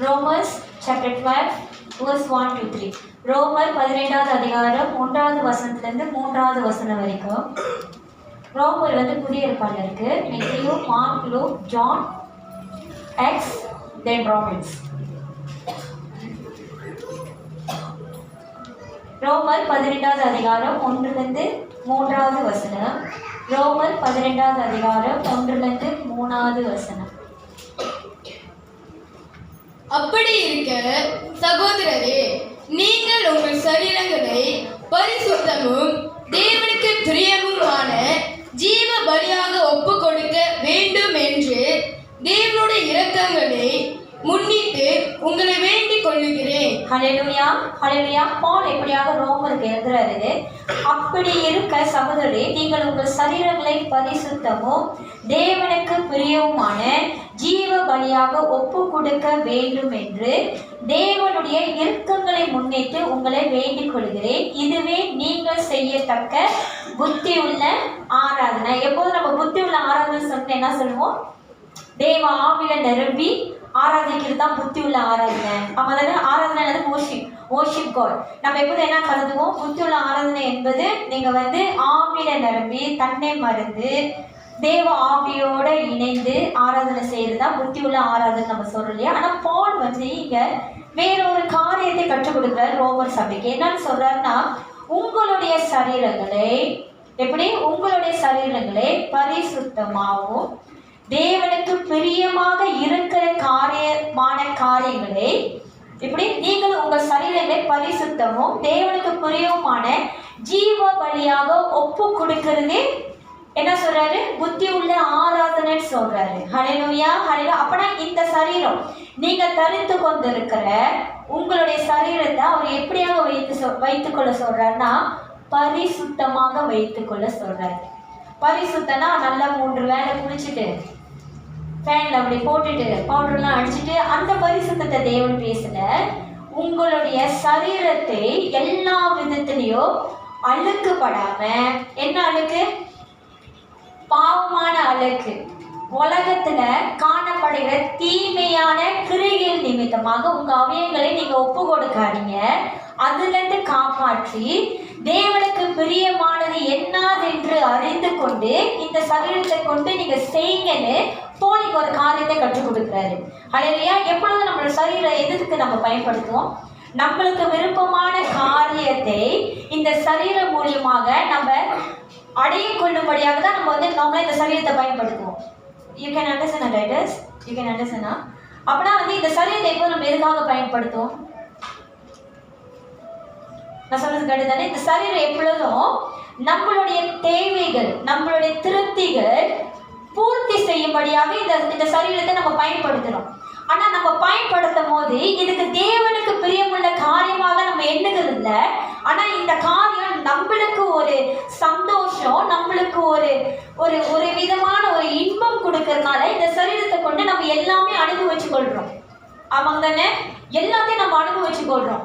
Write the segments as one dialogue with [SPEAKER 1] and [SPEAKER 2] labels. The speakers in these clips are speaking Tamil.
[SPEAKER 1] Romans chapter 12 verse 1 to 3. ரோமர் 12வது அதிகாரம் 1வது வசனத்திலிருந்து 3வது வசனம் வரைக்கும். ரோமர் புதிய ஏற்பாடுல இருக்கு. Matthew, Mark, Luke, John, Acts, then Romans. ரோமர் 12வது அதிகாரம் 1லிருந்து 3வது வசனம். ரோமர் 12வது அதிகாரம் 1லிருந்து 3வது வசனம்.
[SPEAKER 2] அப்படி இருக்க சகோதரரே, நீங்கள் உங்கள் சரீரங்களை பரிசுத்தமும் தேவனுக்கு பிரியமுமான ஜீவ பலியாக ஒப்பு கொடுக்க வேண்டும் என்று தேவனுடைய இரக்கங்களை முன்னிட்டு உங்களை வேண்டிக் கொள்ளுகிறேன்.
[SPEAKER 1] ஹல்லேலூயா, ஹல்லேலூயா. பவுல் எப்படியாக ரோமருக்கு எழுதுறாரு, அப்படி இருக்க சகோதரரே, நீங்கள் உங்கள் சரீரங்களை பரிசுத்தமும் தேவனுக்கு பிரியவுமான ஜீவ பலியாக ஒப்பு கொடுக்க வேண்டும் என்று தேவனுடைய இரக்கங்களை முன்னிட்டு உங்களை வேண்டிக் கொள்கிறேன். இதுவே நீங்கள் செய்யத்தக்க புத்தி உள்ள ஆராதனை. எப்போதும் நம்ம புத்தி உள்ள ஆராதனை சொன்ன என்ன சொல்லுவோம்? தேவ ஆவில நிரம்பி ஆராதிக்கிறது தான் புத்தி உள்ள ஆராதனை. அப்போ தானே ஆராதனை ஓஷிப் காட். நம்ம எப்போதும் என்ன கருதுவோம்? புத்தி உள்ள ஆராதனை என்பது நீங்கள் ஆவில நிரம்பி தன்னை மறந்து தேவ ஆவியோட இணைந்து ஆராதனை செய்யறது தான் புத்தி உள்ள ஆராதனை நம்ம சொல்றோம் இல்லையா? ஆனால் பவுல் இங்க வேறொரு காரியத்தை கற்றுக் கொடுக்குறாரு ரோமர் சபைக்கு. என்னன்னு சொல்றாருன்னா, உங்களுடைய சரீரங்களை உங்களுடைய சரீரங்களை பரிசுத்தமாகவும் தேவனுக்கு பிரியமாக இருக்கிற காரியங்களை நீங்கள் உங்கள் சரீரங்களை பரிசுத்தமும் தேவனுக்கு பிரியமான ஜீவ பலியாக ஒப்பு கொடுக்கறதே என்ன சொல்றாரு? புத்தி உள்ள ஆராதனை சொல்றாரு. ஹல்லேலூயா, ஹல்லேலூயா. அப்பனா இந்த சரீரம் நீங்க தரித்து கொண்டிருக்கிற உங்களுடைய சரீரத்தை அவர் எப்படியாக வைத்துக்கொள்ள சொல்றாருன்னா, பரிசுத்தமாக வைத்துக்கொள்ள சொல்றாரு. பரிசுத்தனா நல்லா 3 வேளை குளிச்சுட்டு ஃபேன்ல அப்படி போட்டுட்டு பவுடர்லாம் அடிச்சுட்டு அந்த பரிசுத்தத்தை தேவன் பேசல. உங்களுடைய சரீரத்தை எல்லா விதத்திலையும் அழுக்குப்படாம, என்ன அழுக்கு? பாவமான அழுக்கு, உலகத்துல காணப்படுகிற தீமையான கிரிகள் நிமித்தமாக உங்க அவயங்களை நீங்க ஒப்பு கொடுக்காதீங்க. அதுல இருந்து காப்பாற்றி தேவனுக்கு பிரியமானது என்னதென்று அறிந்து கொண்டு இந்த சரீரத்தை கொண்டு நீங்க செய்யுங்கன்னு போலிக்கு ஒரு காரியத்தை கற்றுக் கொடுக்குறாரு. ஹல்லேலூயா. எப்பொழுதும் நம்மளோட சரீரம் எதுக்கு நம்ம பயன்படுத்துவோம்? நம்மளுக்கு விருப்பமான காரியத்தை இந்த சரீரம் மூலியமாக நம்ம அடைய கொள்ளும்படியாக தான் நம்ம நம்மளே இந்த சரீரத்தை பயன்படுத்துவோம். You can understand right sir? You can அண்டர்ஸ்டாண்டா? அப்படின்னா இந்த சரீரத்தை எப்போ நம்ம எதுக்காக பயன்படுத்துவோம்? நான் சொல்றது கேட்டுதானே? இந்த சரீரம் எப்பொழுதும் நம்மளுடைய தேவைகள், நம்மளுடைய திருப்திகள் பூர்த்தி செய்யும்படியாக இந்த சரீரத்தை நம்ம பயன்படுத்துறோம். ஆனா நம்ம பயன்படுத்தும் போது இதுக்கு தேவனுக்கு பிரியமுள்ள காரியமாக நம்ம எண்ணுகிறது இல்லை. ஆனா இந்த காரியம் நம்மளுக்கு ஒரு சந்தோஷம், நம்மளுக்கு ஒரு விதமான ஒரு இன்பம் கொடுக்கறதுனால இந்த சரீரத்தை கொண்டு நம்ம எல்லாமே அனுபவிச்சு கொள்றோம். ஆமாங்க தானே? எல்லாத்தையும் நம்ம அனுபவிச்சு கொள்றோம்.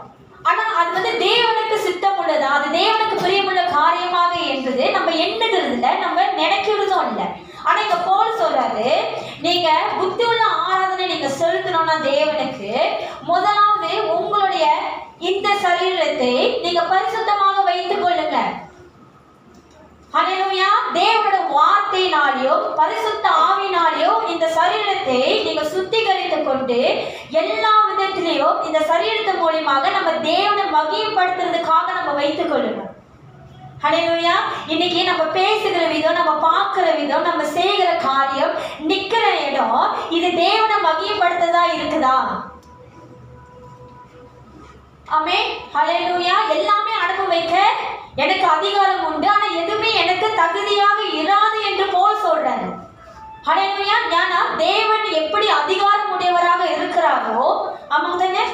[SPEAKER 1] ஆனா அது தேவனுக்கு சித்தம் உள்ளதா, அது தேவனுக்கு பிரியமுள்ள காரியமாக என்பது நம்ம எண்ணுகிறது இல்லை, நம்ம நினைக்கிறதும் இல்லை. ஆனா இங்க பவுல் சொல்றாரு, நீங்க புத்தி உள்ள ஆராதனை நீங்க செலுத்தணும்னா தேவனுக்கு முதலாவது உங்களுடைய இந்த சரீரத்தை நீங்க பரிசுத்தமாக வைத்துக் கொள்ளுங்க. ஹல்லேலூயா. தேவனோட வார்த்தையினாலேயோ பரிசுத்த ஆவியினாலேயோ இந்த சரீரத்தை நீங்க சுத்திகரித்துக் கொண்டு எல்லா விதத்திலேயும் இந்த சரீரத்தின் மூலியமாக நம்ம தேவனை மகிமைப்படுத்துறதுக்காக நம்ம வைத்துக் கொள்ளணும். ஹல்லேலூயா. இன்னைக்கு நம்ம பேசுகிற விதம், நம்ம பார்க்கிற விதம், நம்ம செய்கிற காரியம், நிக்கிற இடம், இது தேவனை மகிமைப்படுத்ததா இருக்குதா? ஆமென். ஹல்லேலூயா. எல்லாமே அனுபவிக்க எனக்கு அதிகாரம் உண்டு, ஆனா எதுவுமே எனக்கு தகுதியாக இராது என்று போல் சொல்றாரு. ஹல்லேலூயா. ஞானா தேவன் எப்படி அதிகாரம் உடையவராக இருக்கிறாரோ, ஆமாங்க தானே?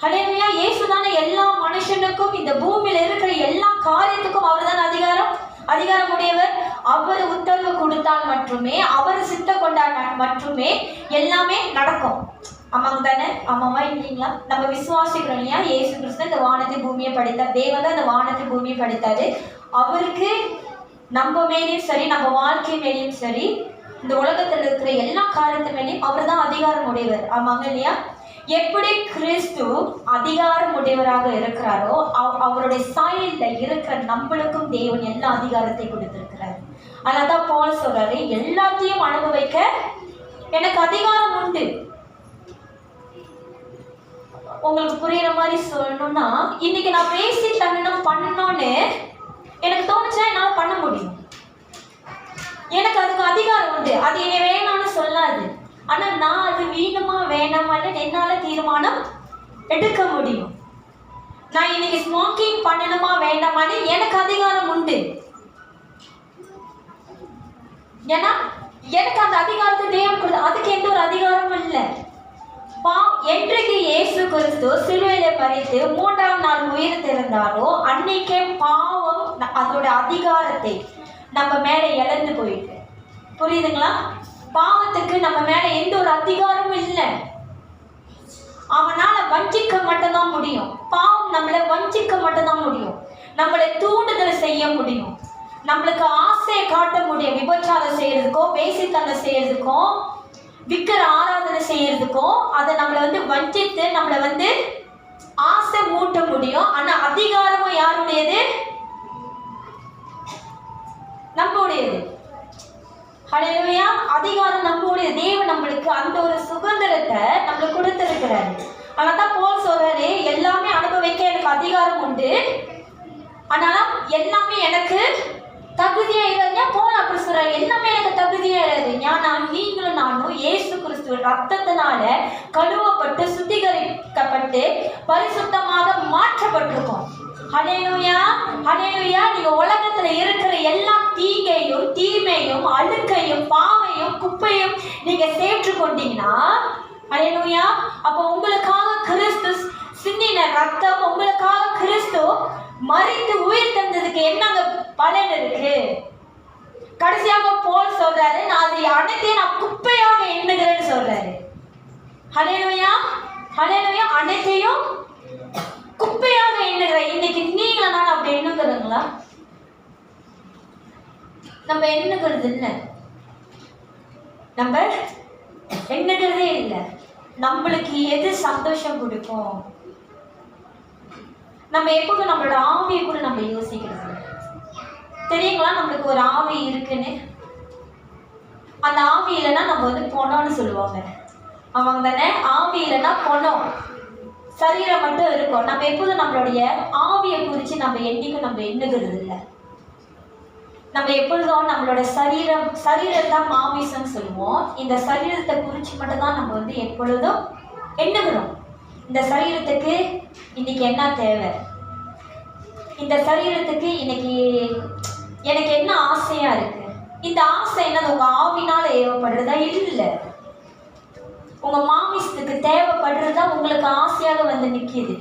[SPEAKER 1] ஹல்லேலூயா. இயேசு தானே எல்லா மனுஷனுக்கும் இந்த பூமியில இருக்கிற எல்லா காரியத்துக்கும் அவர் தான் அதிகாரம் உடையவர். அவர் உத்தரவு கொடுத்தால் மட்டுமே, அவர் சித்த கொண்டால் மட்டுமே எல்லாமே நடக்கும். ஆமாங்க தானே? ஆமாவா இல்லைங்களா? நம்ம விசுவாசிக்கிறோம் இல்லையா? இயேசு கிறிஸ்து இந்த வானத்தை பூமியை படைத்தார். தேவன் தான் இந்த வானத்தை பூமியை படைத்தாரு. அவருக்கு நம்ம மேலேயும் சரி, நம்ம வாழ்க்கை மேலேயும் சரி, இந்த உலகத்தில் இருக்கிற எல்லா காரியத்து மேலேயும் அவர் தான் அதிகாரம் உடையவர். ஆமாங்க இல்லையா? எப்படி கிறிஸ்து அதிகாரம் உடையவராக இருக்கிறாரோ அவருடைய சாயல்ல இருக்கிற நம்மளுக்கும் தேவன் எல்லா அதிகாரத்தை கொடுத்திருக்கிறார். அதனால்தான் பவுல் சொல்றாரு, எல்லாத்தையும் அனுபவிக்க எனக்கு அதிகாரம் உண்டு. உங்களுக்கு புரியுற மாதிரி சொல்லணும்னா, இன்னைக்கு நான் பேசி தன்னம் பண்ணணும்னு எனக்கு தோணுச்சா என்னால பண்ண முடியும். எனக்கு அதுக்கு அதிகாரம் உண்டு. அது என்னை வேணாம்னு சொல்லாது. ஆனா நான் அது வேணுமா வேணாமான்னு என்னால தீர்மானம் எடுக்க முடியும். நான் இன்னைக்கு ஸ்மோக்கிங் பண்ணணுமா வேண்டாமான்னு எனக்கு அதிகாரம் உண்டு. ஏன்னா எனக்கு அந்த அதிகாரத்தை தேவன் கொடுத்து, அதுக்கு எந்த ஒரு அதிகாரமும் இல்லை. என்றைக்கு இயேசு கிறிஸ்து சிலுவையில மரித்து 3ஆம் நாள் உயிர் திறந்தாரோ அன்னைக்கே பாவம் அதோட அதிகாரத்தை நம்ம மேல இழந்து போயிட்டு. புரியுதுங்களா? பாவத்துக்கு நம்ம மேல எந்த ஒரு அதிகாரமும் இல்லை. அவனால வஞ்சிக்க மட்டும்தான் முடியும். பாவம் நம்மளை வஞ்சிக்க மட்டும்தான் முடியும். நம்மளை தூண்டுதல் செய்ய முடியும். நம்மளுக்கு ஆசையை காட்ட முடியும். விபச்சாரம் செய்யறதுக்கோ, வேசித்தனம் செய்யறதுக்கோ, விக்கிர ஆராதனை செய்யறதுக்கோ, அதை நம்மளை வஞ்சித்து நம்மளை ஆசை மூட்ட முடியும். ஆனா அதிகாரமும் யாருடையது? நம்முடையது. ஹல்லேலூயா. அதிகாரம் நம்முடைய. தேவன் நம்மளுக்கு அந்த ஒரு சுதந்திரத்தை நம்மளுக்கு கொடுத்திருக்கிறாரு. அதனால்தான் பவுல் சொல்றாரு, எல்லாமே அனுபவிக்க எனக்கு அதிகாரம் உண்டு, ஆனா எல்லாமே எனக்கு தகுதியா இல்லையா? பவுல் அப்படி சொல்றாரு, எல்லாமே எனக்கு தகுதியா இருக்கு. நீங்களும் நானும் இயேசு கிறிஸ்துவின் ரத்தத்தினால கழுவப்பட்டு சுத்திகரிக்கப்பட்டு பரிசுத்தமாக மாற்றப்பட்டிருக்கோம். ஹல்லேலூயா, ஹல்லேலூயா. நீங்க உலகத்துல இருக்கிற எல்லா தீங்கையும், தீமையும், அழுக்கையும், பாவையும், குப்பையும் நீங்க சேற்று கொண்டீங்கன்னா, ஹல்லேலூயா, அப்போ உங்களுக்காக கிறிஸ்து சிந்தின ரத்தம், உங்களுக்காக கிறிஸ்து மரித்து உயிர் தந்ததுக்கு என்னங்க பலன் இருக்கு? கடைசியாக பவுல் சொல்றாரு, நான் அதை அனைத்தையும் நான் குப்பையாக எண்ணுகிறேன்னு சொல்றாரு. ஹல்லேலூயா, ஹல்லேலூயா. அனைத்தையும் குப்பையாக எண்ணுகிறேன். இன்னைக்கு நீங்கள நான் அப்படி எண்ணுகிறீங்களா? நம்ம எண்ணுகிறது இல்லை. நம்ம எண்ணுகிறதே இல்லை. நம்மளுக்கு எது சந்தோஷம் கொடுக்கும்? நம்ம எப்போதும் நம்மளோட ஆவியை கூட நம்ம யோசிக்கிறது தெரியுங்களா? நம்மளுக்கு ஒரு ஆவி இருக்குன்னு. அந்த ஆவி இல்லைன்னா நம்ம பொணம்னு சொல்லுவாங்க. அவங்க தானே? ஆவி இல்லைன்னா பொணம், சரீரம் மட்டும் இருக்கும். நம்ம எப்போதும் நம்மளுடைய ஆவியை குறித்து நம்ம என்னைக்கும் நம்ம எண்ணுகிறது இல்லை. நம்ம எப்பொழுதும் நம்மளோட சரீரத்தை மாமிசம் சொல்லுவோம். இந்த சரீரத்தை குறித்து மட்டும்தான் நம்ம எப்பொழுதும் எண்ணுகிறோம். இந்த சரீரத்துக்கு இன்னைக்கு என்ன தேவை? இந்த சரீரத்துக்கு இன்னைக்கு எனக்கு என்ன ஆசையா இருக்கு? இந்த ஆசை என்னது உங்க ஆவினால ஏவப்படுறதா? இல்லை, உங்க மாமிசத்துக்கு தேவைப்படுறதா உங்களுக்கு ஆசையாக நிற்கிது.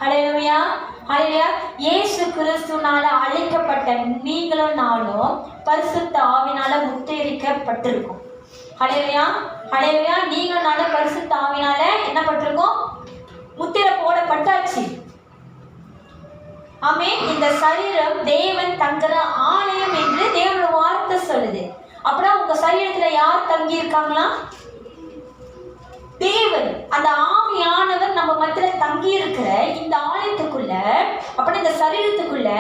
[SPEAKER 1] ஹல்லேலூயா, ஹல்லேலூயா. இயேசு கிறிஸ்துனால அழைக்கப்பட்ட நீங்களும் நானும் பரிசுத்த ஆவினால முத்திரிக்கப்பட்டிருக்கோம். ஹல்லேலூயா, ஹல்லேலூயா. நீங்களும் நானும் பரிசுத்த ஆவினால என்ன பட்டிருக்கோம்? முத்திரை போடப்பட்டாச்சு. ஆமென். இந்த சரீரம் தேவன் தங்குற ஆலயம் என்று தேவனோட வார்த்தை சொல்லுது. அப்படின்னா உங்க சரீரத்துல யார் தங்கி இருக்காங்களா? தேவன். அந்த ஆவியானவர் நம்ம மத்தியில தங்கி இருக்கிற இந்த ஆலயத்துக்குள்ள, அப்படின்னா இந்த சரீரத்துக்குள்ள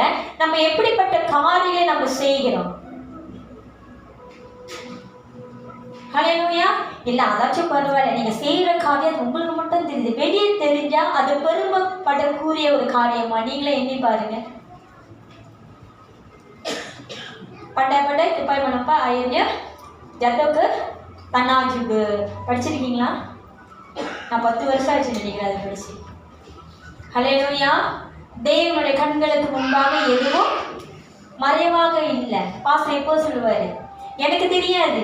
[SPEAKER 1] நம்ம எப்படிப்பட்ட காரியங்களை நம்ம செய்கிறோம்? ஹல்லேலூயா. இல்ல அதாச்சும் பரவாயில்ல, நீங்க செய்யற காரியம் உங்களுக்கு மட்டும் தெரியுது, வெளியே தெரிஞ்சா அது பெருமைப்படக்கூடிய ஒரு காரியமா? நீங்களே எண்ணி பாருங்க. பட்ட கிருபாய் மனப்பா ஐயா ஜத்தோக்கு தன்னாஜுக்கு படிச்சிருக்கீங்களா? நான் 10 வருஷம் ஆச்சு நினைக்கிறேன் அதை படிச்சு. ஹல்லேலூயா. தேவனுடைய கண்களுக்கு முன்பாக எதுவும் மறைவாக இல்லை. பாஸ்டர் எப்போ சொல்லுவாரு, எனக்கு தெரியாது,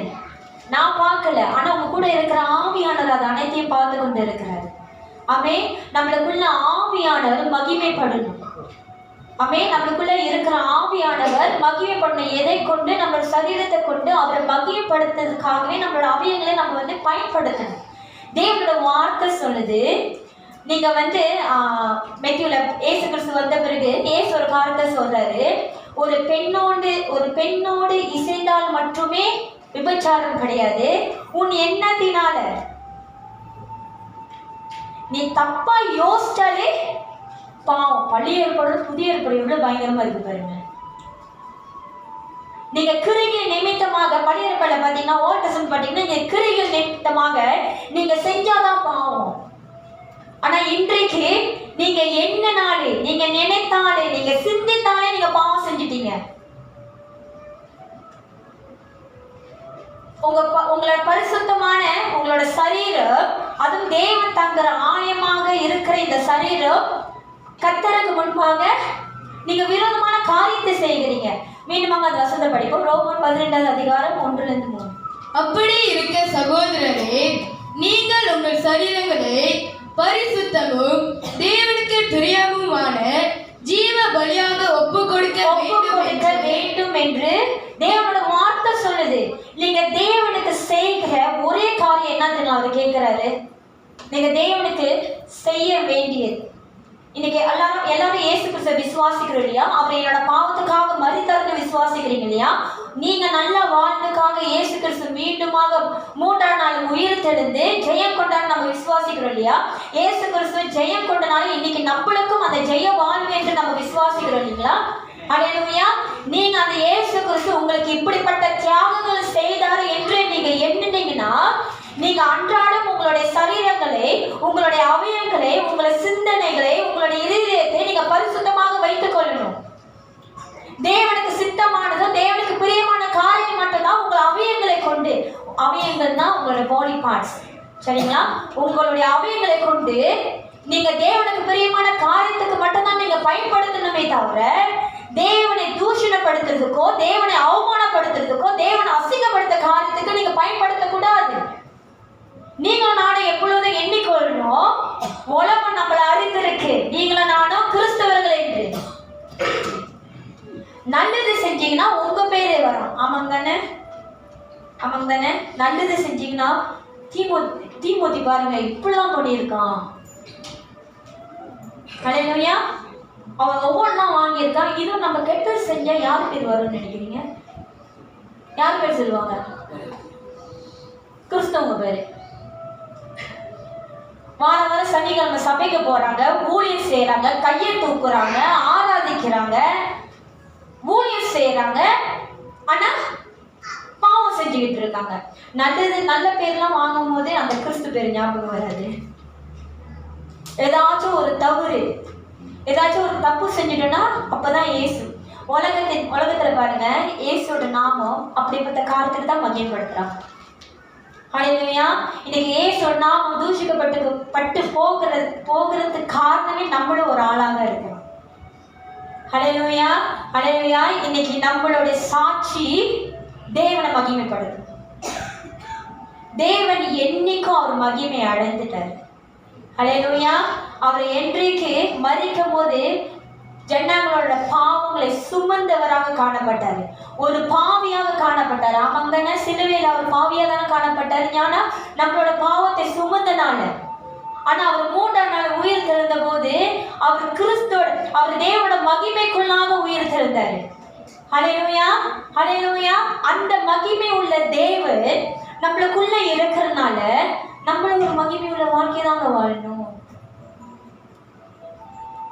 [SPEAKER 1] நான் பார்க்கல, ஆனா உங்க கூட இருக்கிற ஆவியானவர் அது அனைத்தையும் பார்த்து கொண்டு இருக்கிறார். ஆமே. நம்மளுக்குள்ள ஆவியானவர் மகிமைப்படணும். ஆமே. நம்மளுக்குள்ள இருக்கிற ஆவியானவர் மகிமைப்படணும். எதை கொண்டு? நம்ம சரீரத்தை கொண்டு அவரை மகிமைப்படுத்துறதுக்காகவே நம்மளோட அவயங்களை நம்ம பயன்படுத்தணும். தேவனோட வார்த்தை சொல்லுது, நீங்க மெத்தியூல ஏசு கிறிஸ்து வந்த பிறகு ஏசு ஒரு காரியத்தை சொல்றாரு, ஒரு பெண்ணோடு இசைந்தால் மட்டுமே விபச்சாரம் கிடையாது, உன் எண்ணத்தினால நீ தப்பா யோசிச்சாலே பாவம். பழைய ஏற்பாடு புதிய ஏற்பாடு எவ்வளவு பயங்கரமா இருக்கு பாருங்க. நீங்க கிரிகள் நிமித்தமாக பழைய ஏற்பாடுல பாத்தீங்கன்னா, ஓல்ட் டெஸ்டமென்ட் பாத்தீங்கன்னா, நீங்க கிரிகள் நிமித்தமாக நீங்க செஞ்சாதான் பாவம். ஆனா இன்றைக்கு நீங்க எண்ணனாலே, நீங்க நினைத்தாலே, நீங்க சிந்தித்தாலே நீங்க பாவம் செஞ்சிட்டீங்க. உங்களோட பரிசுத்தமான உங்களோட சரீரம், அதுவும் தேவன் தங்குற ஆலயமாக இருக்கிற இந்த சரீரம் கர்த்தருக்கு முன்பாக நீங்க விரோதமான காரியத்தை செய்கிறீங்க. மீண்டுமாக அந்த வசனத்தை படிப்போம். ரோமர் 12 அதிகாரம் 1-3.
[SPEAKER 2] அப்படி இருக்க சகோதரரே, நீங்கள் உங்கள் சரீரங்களை பரிசுத்தமும் தேவனுக்கு பிரியமுமான ஜீவ பலியாக ஒப்பு கொடுக்க
[SPEAKER 1] வேண்டும் என்று தேவனோட வார்த்தை சொல்லுது. நீங்க தேவனுக்கு செய்கிற ஒரே காரியம் என்னன்னு அவர் கேட்கிறாரு. நீங்க தேவனுக்கு செய்ய வேண்டியது, இன்னைக்கு எல்லாரும் இயேசு கிறிஸ்துவை விசுவாசிக்கிறோம் இல்லையா? அவர் என்னோட பாவத்துக்காக மரித்தார்னு விசுவாசிக்கிறீங்க இல்லையா? நீங்க நல்ல வாழ்வுக்காக இயேசு கிறிஸ்து மீண்டுமாக 3ஆம் நாள் உயிர் தெழுந்து ஜெயம் கொண்டான்னு நம்ம விசுவாசிக்கிறோம் இல்லையா? இயேசு கிறிஸ்து ஜெயம் கொண்டனால இன்னைக்கு நம்மளுக்கும் அந்த ஜெய வாழ்வு என்று நம்ம விசுவாசிக்கிறோம் இல்லைங்களா? ஹல்லேலூயா. நீங்க அந்த இயேசு கிறிஸ்து உங்களுக்கு இப்படிப்பட்ட தியாகங்கள் செய்தார் என்று நீங்க எண்ணினீங்கன்னா, நீங்க அன்றாடம் உங்களுடைய சரீரங்களை, உங்களுடைய அவயங்களை, உங்களுடைய சிந்தனைகளை, உங்களுடைய இதயத்தை நீங்க பரிசுத்தமாக வைத்துக் கொள்ளணும். தேவனுக்கு சித்தமானதும் தேவனுக்கு பிரியமான காரியம் மட்டும்தான் உங்கள் அவயங்களை கொண்டு, அவயங்கள் தான் உங்களுடைய பாடி பார்ட்ஸ், சரிங்களா? உங்களுடைய அவயங்களை கொண்டு நீங்க தேவனுக்கு பிரியமான காரியத்துக்கு மட்டும்தான் நீங்க பயன்படுத்தணுமே தவிர, தேவனை தூஷணப்படுத்துறதுக்கோ, தேவனை அவமானப்படுத்துறதுக்கோ, தேவனை அசிங்கப்படுத்த காரியத்துக்கு நீங்க பயன்படுத்தக்கூடாது. நீங்களும் நானும் எப்பொழுதும் எண்ணிக்கொள்ளணும், உலகம் நம்மளை அறிந்திருக்கு, நீங்களும் நானும் கிறிஸ்தவர்கள் என்று. நல்லது செஞ்சீங்கன்னா உங்க பேரே வரும். ஆமாங்க தானே? ஆமாங்க தானே? நல்லது செஞ்சீங்கன்னா தீமோத்தி பாருங்க இப்படிலாம் பண்ணியிருக்கான். ஹல்லேலூயா. அவன் ஒவ்வொன்றும் வாங்கியிருக்கான். இதுவும் நம்ம கெட்டது செஞ்சா யார் பேர் வரும்னு நினைக்கிறீங்க? யார் பேர் சொல்லுவாங்க? கிறிஸ்தவங்க பேரு. வாரம் சனிக்கிழமை சபைக்கு போறாங்க, ஊழியம் செய்யறாங்க, கையை தூக்குறாங்க, ஆராதிக்கிறாங்க, ஊழியம் செய்யறாங்க, ஆனா பாவம் செஞ்சுக்கிட்டு இருக்காங்க. நல்ல பேர்லாம் வாங்கும் போதே அந்த கிறிஸ்து பேர் ஞாபகம் வராது. ஏதாச்சும் ஒரு தவறு, ஏதாச்சும் ஒரு தப்பு செஞ்சுட்டோம்னா அப்பதான் இயேசு. உலகத்துல பாருங்க, இயேசுவோட நாமம் அப்படிப்பட்ட காரியத்துக்கு தான் மகிமைப்படுத்துறாங்க. ஹல்லேலூயா. இன்னைக்கு இயேசுவோட நாமம் தூஷிக்கப்பட்டு போகிறதுக்கு காரணமே நம்மளும் ஒரு ஆளாக இருக்கிறோம். ஹல்லேலூயா, ஹல்லேலூயா. இன்னைக்கு நம்மளுடைய சாட்சி தேவனை மகிமைப்படுது. தேவன் என்னைக்கும் அவர் மகிமை அடைந்துட்டார். ஹல்லேலூயா. அவர் என்றைக்கு மரிக்கும் போது ஜனங்களோட பாவங்களை சுமந்தவராக காணப்பட்டார், ஒரு பாவியாக காணப்பட்டார். ஆமாங்க, சிலுவையில் அவர் பாவியாக தானே காணப்பட்டார். ஆனா நம்மளோட பாவத்தை சுமந்தனால, ஆனா அவர் 3ஆம் நாள் உயிர் தெழுந்த போது அவர் கிறிஸ்துவோட, அவர் தேவனோட மகிமைக்குள்ளாக உயிர் தெழுந்தாரு. ஹல்லேலூயா, ஹல்லேலூயா. அந்த மகிமை உள்ள தேவன் நம்மளுக்குள்ள இருக்கிறதுனால நம்மளும் ஒரு மகிமை உள்ள வாழ்க்கை தாங்க வாழணும்.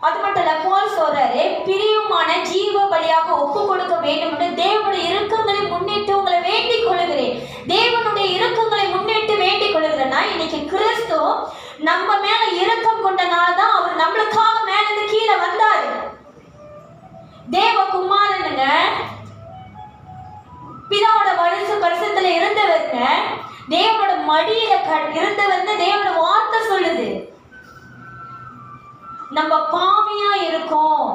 [SPEAKER 1] அது மட்டும் இல்ல, பவுல் சொல்றாரு, பிரியமான ஜீவ பலியாக ஒப்பு கொடுக்க வேண்டும் என்று தேவனுடைய இரக்கங்களை முன்னிட்டு உங்களை வேண்டிக் கொள்கிறேன். தேவனுடைய இரக்கங்களை முன்னிட்டு வேண்டிக் கொள்கிறேன்னா, இன்னைக்கு கிறிஸ்து நம்ம மேல இரக்கம் கொண்டனால்தான் அவர் நம்மளுக்காக மேல இருந்து கீழே வந்தாரு. தேவகுமாரனுங்க, பிதாவோட பரிசுத்துல இருந்தவங்க, தேவனோட மடியில இருந்தவங்க, தேவனோட வார்த்தை சொல்லுது, நம்ம பாவியா இருக்கோம்,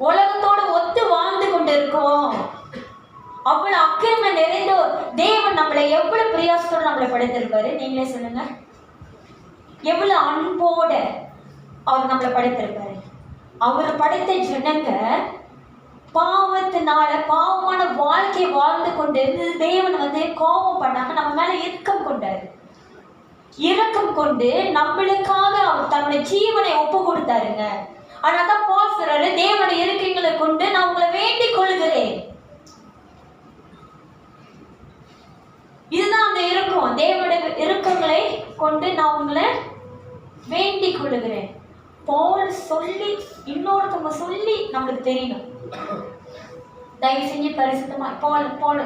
[SPEAKER 1] உலகத்தோட ஒத்து வாழ்ந்து கொண்டு இருக்கோம், அவ்வளவு அக்கிரம நிறைந்த தேவன் நம்மளை எவ்வளவு பிரியாசத்தோடு நம்மளை படைத்திருப்பாரு. நீங்களே சொல்லுங்க, எவ்வளவு அன்போட அவர் நம்மளை படைத்திருப்பாரு. அவர் படைத்த ஜனங்க பாவத்தினால பாவமான வாழ்க்கை வாழ்ந்து கொண்டு தேவன் கோபம் பண்ணாம நம்ம மேல இரக்கம் கொண்டாரு. இரக்கம் கொண்டு நம்மளுக்காக அவர் தன்னுடைய ஜீவனை ஒப்பு கொடுத்தாருங்க. அதனால்தான் பவுல் சொல்றாரு, தேவனுடைய இரக்கங்களை கொண்டு நான் உங்களை வேண்டிக் கொள்கிறேன். இதுதான் அந்த இரக்கம். தேவனுடைய இறுக்கங்களை கொண்டு நான் உங்களை வேண்டிக் கொள்ளுகிறேன். பவுல் சொல்லி இன்னொருத்தவங்க சொல்லி நம்மளுக்கு தெரியணும். தயவு செஞ்சு பரிசுத்தமா போல்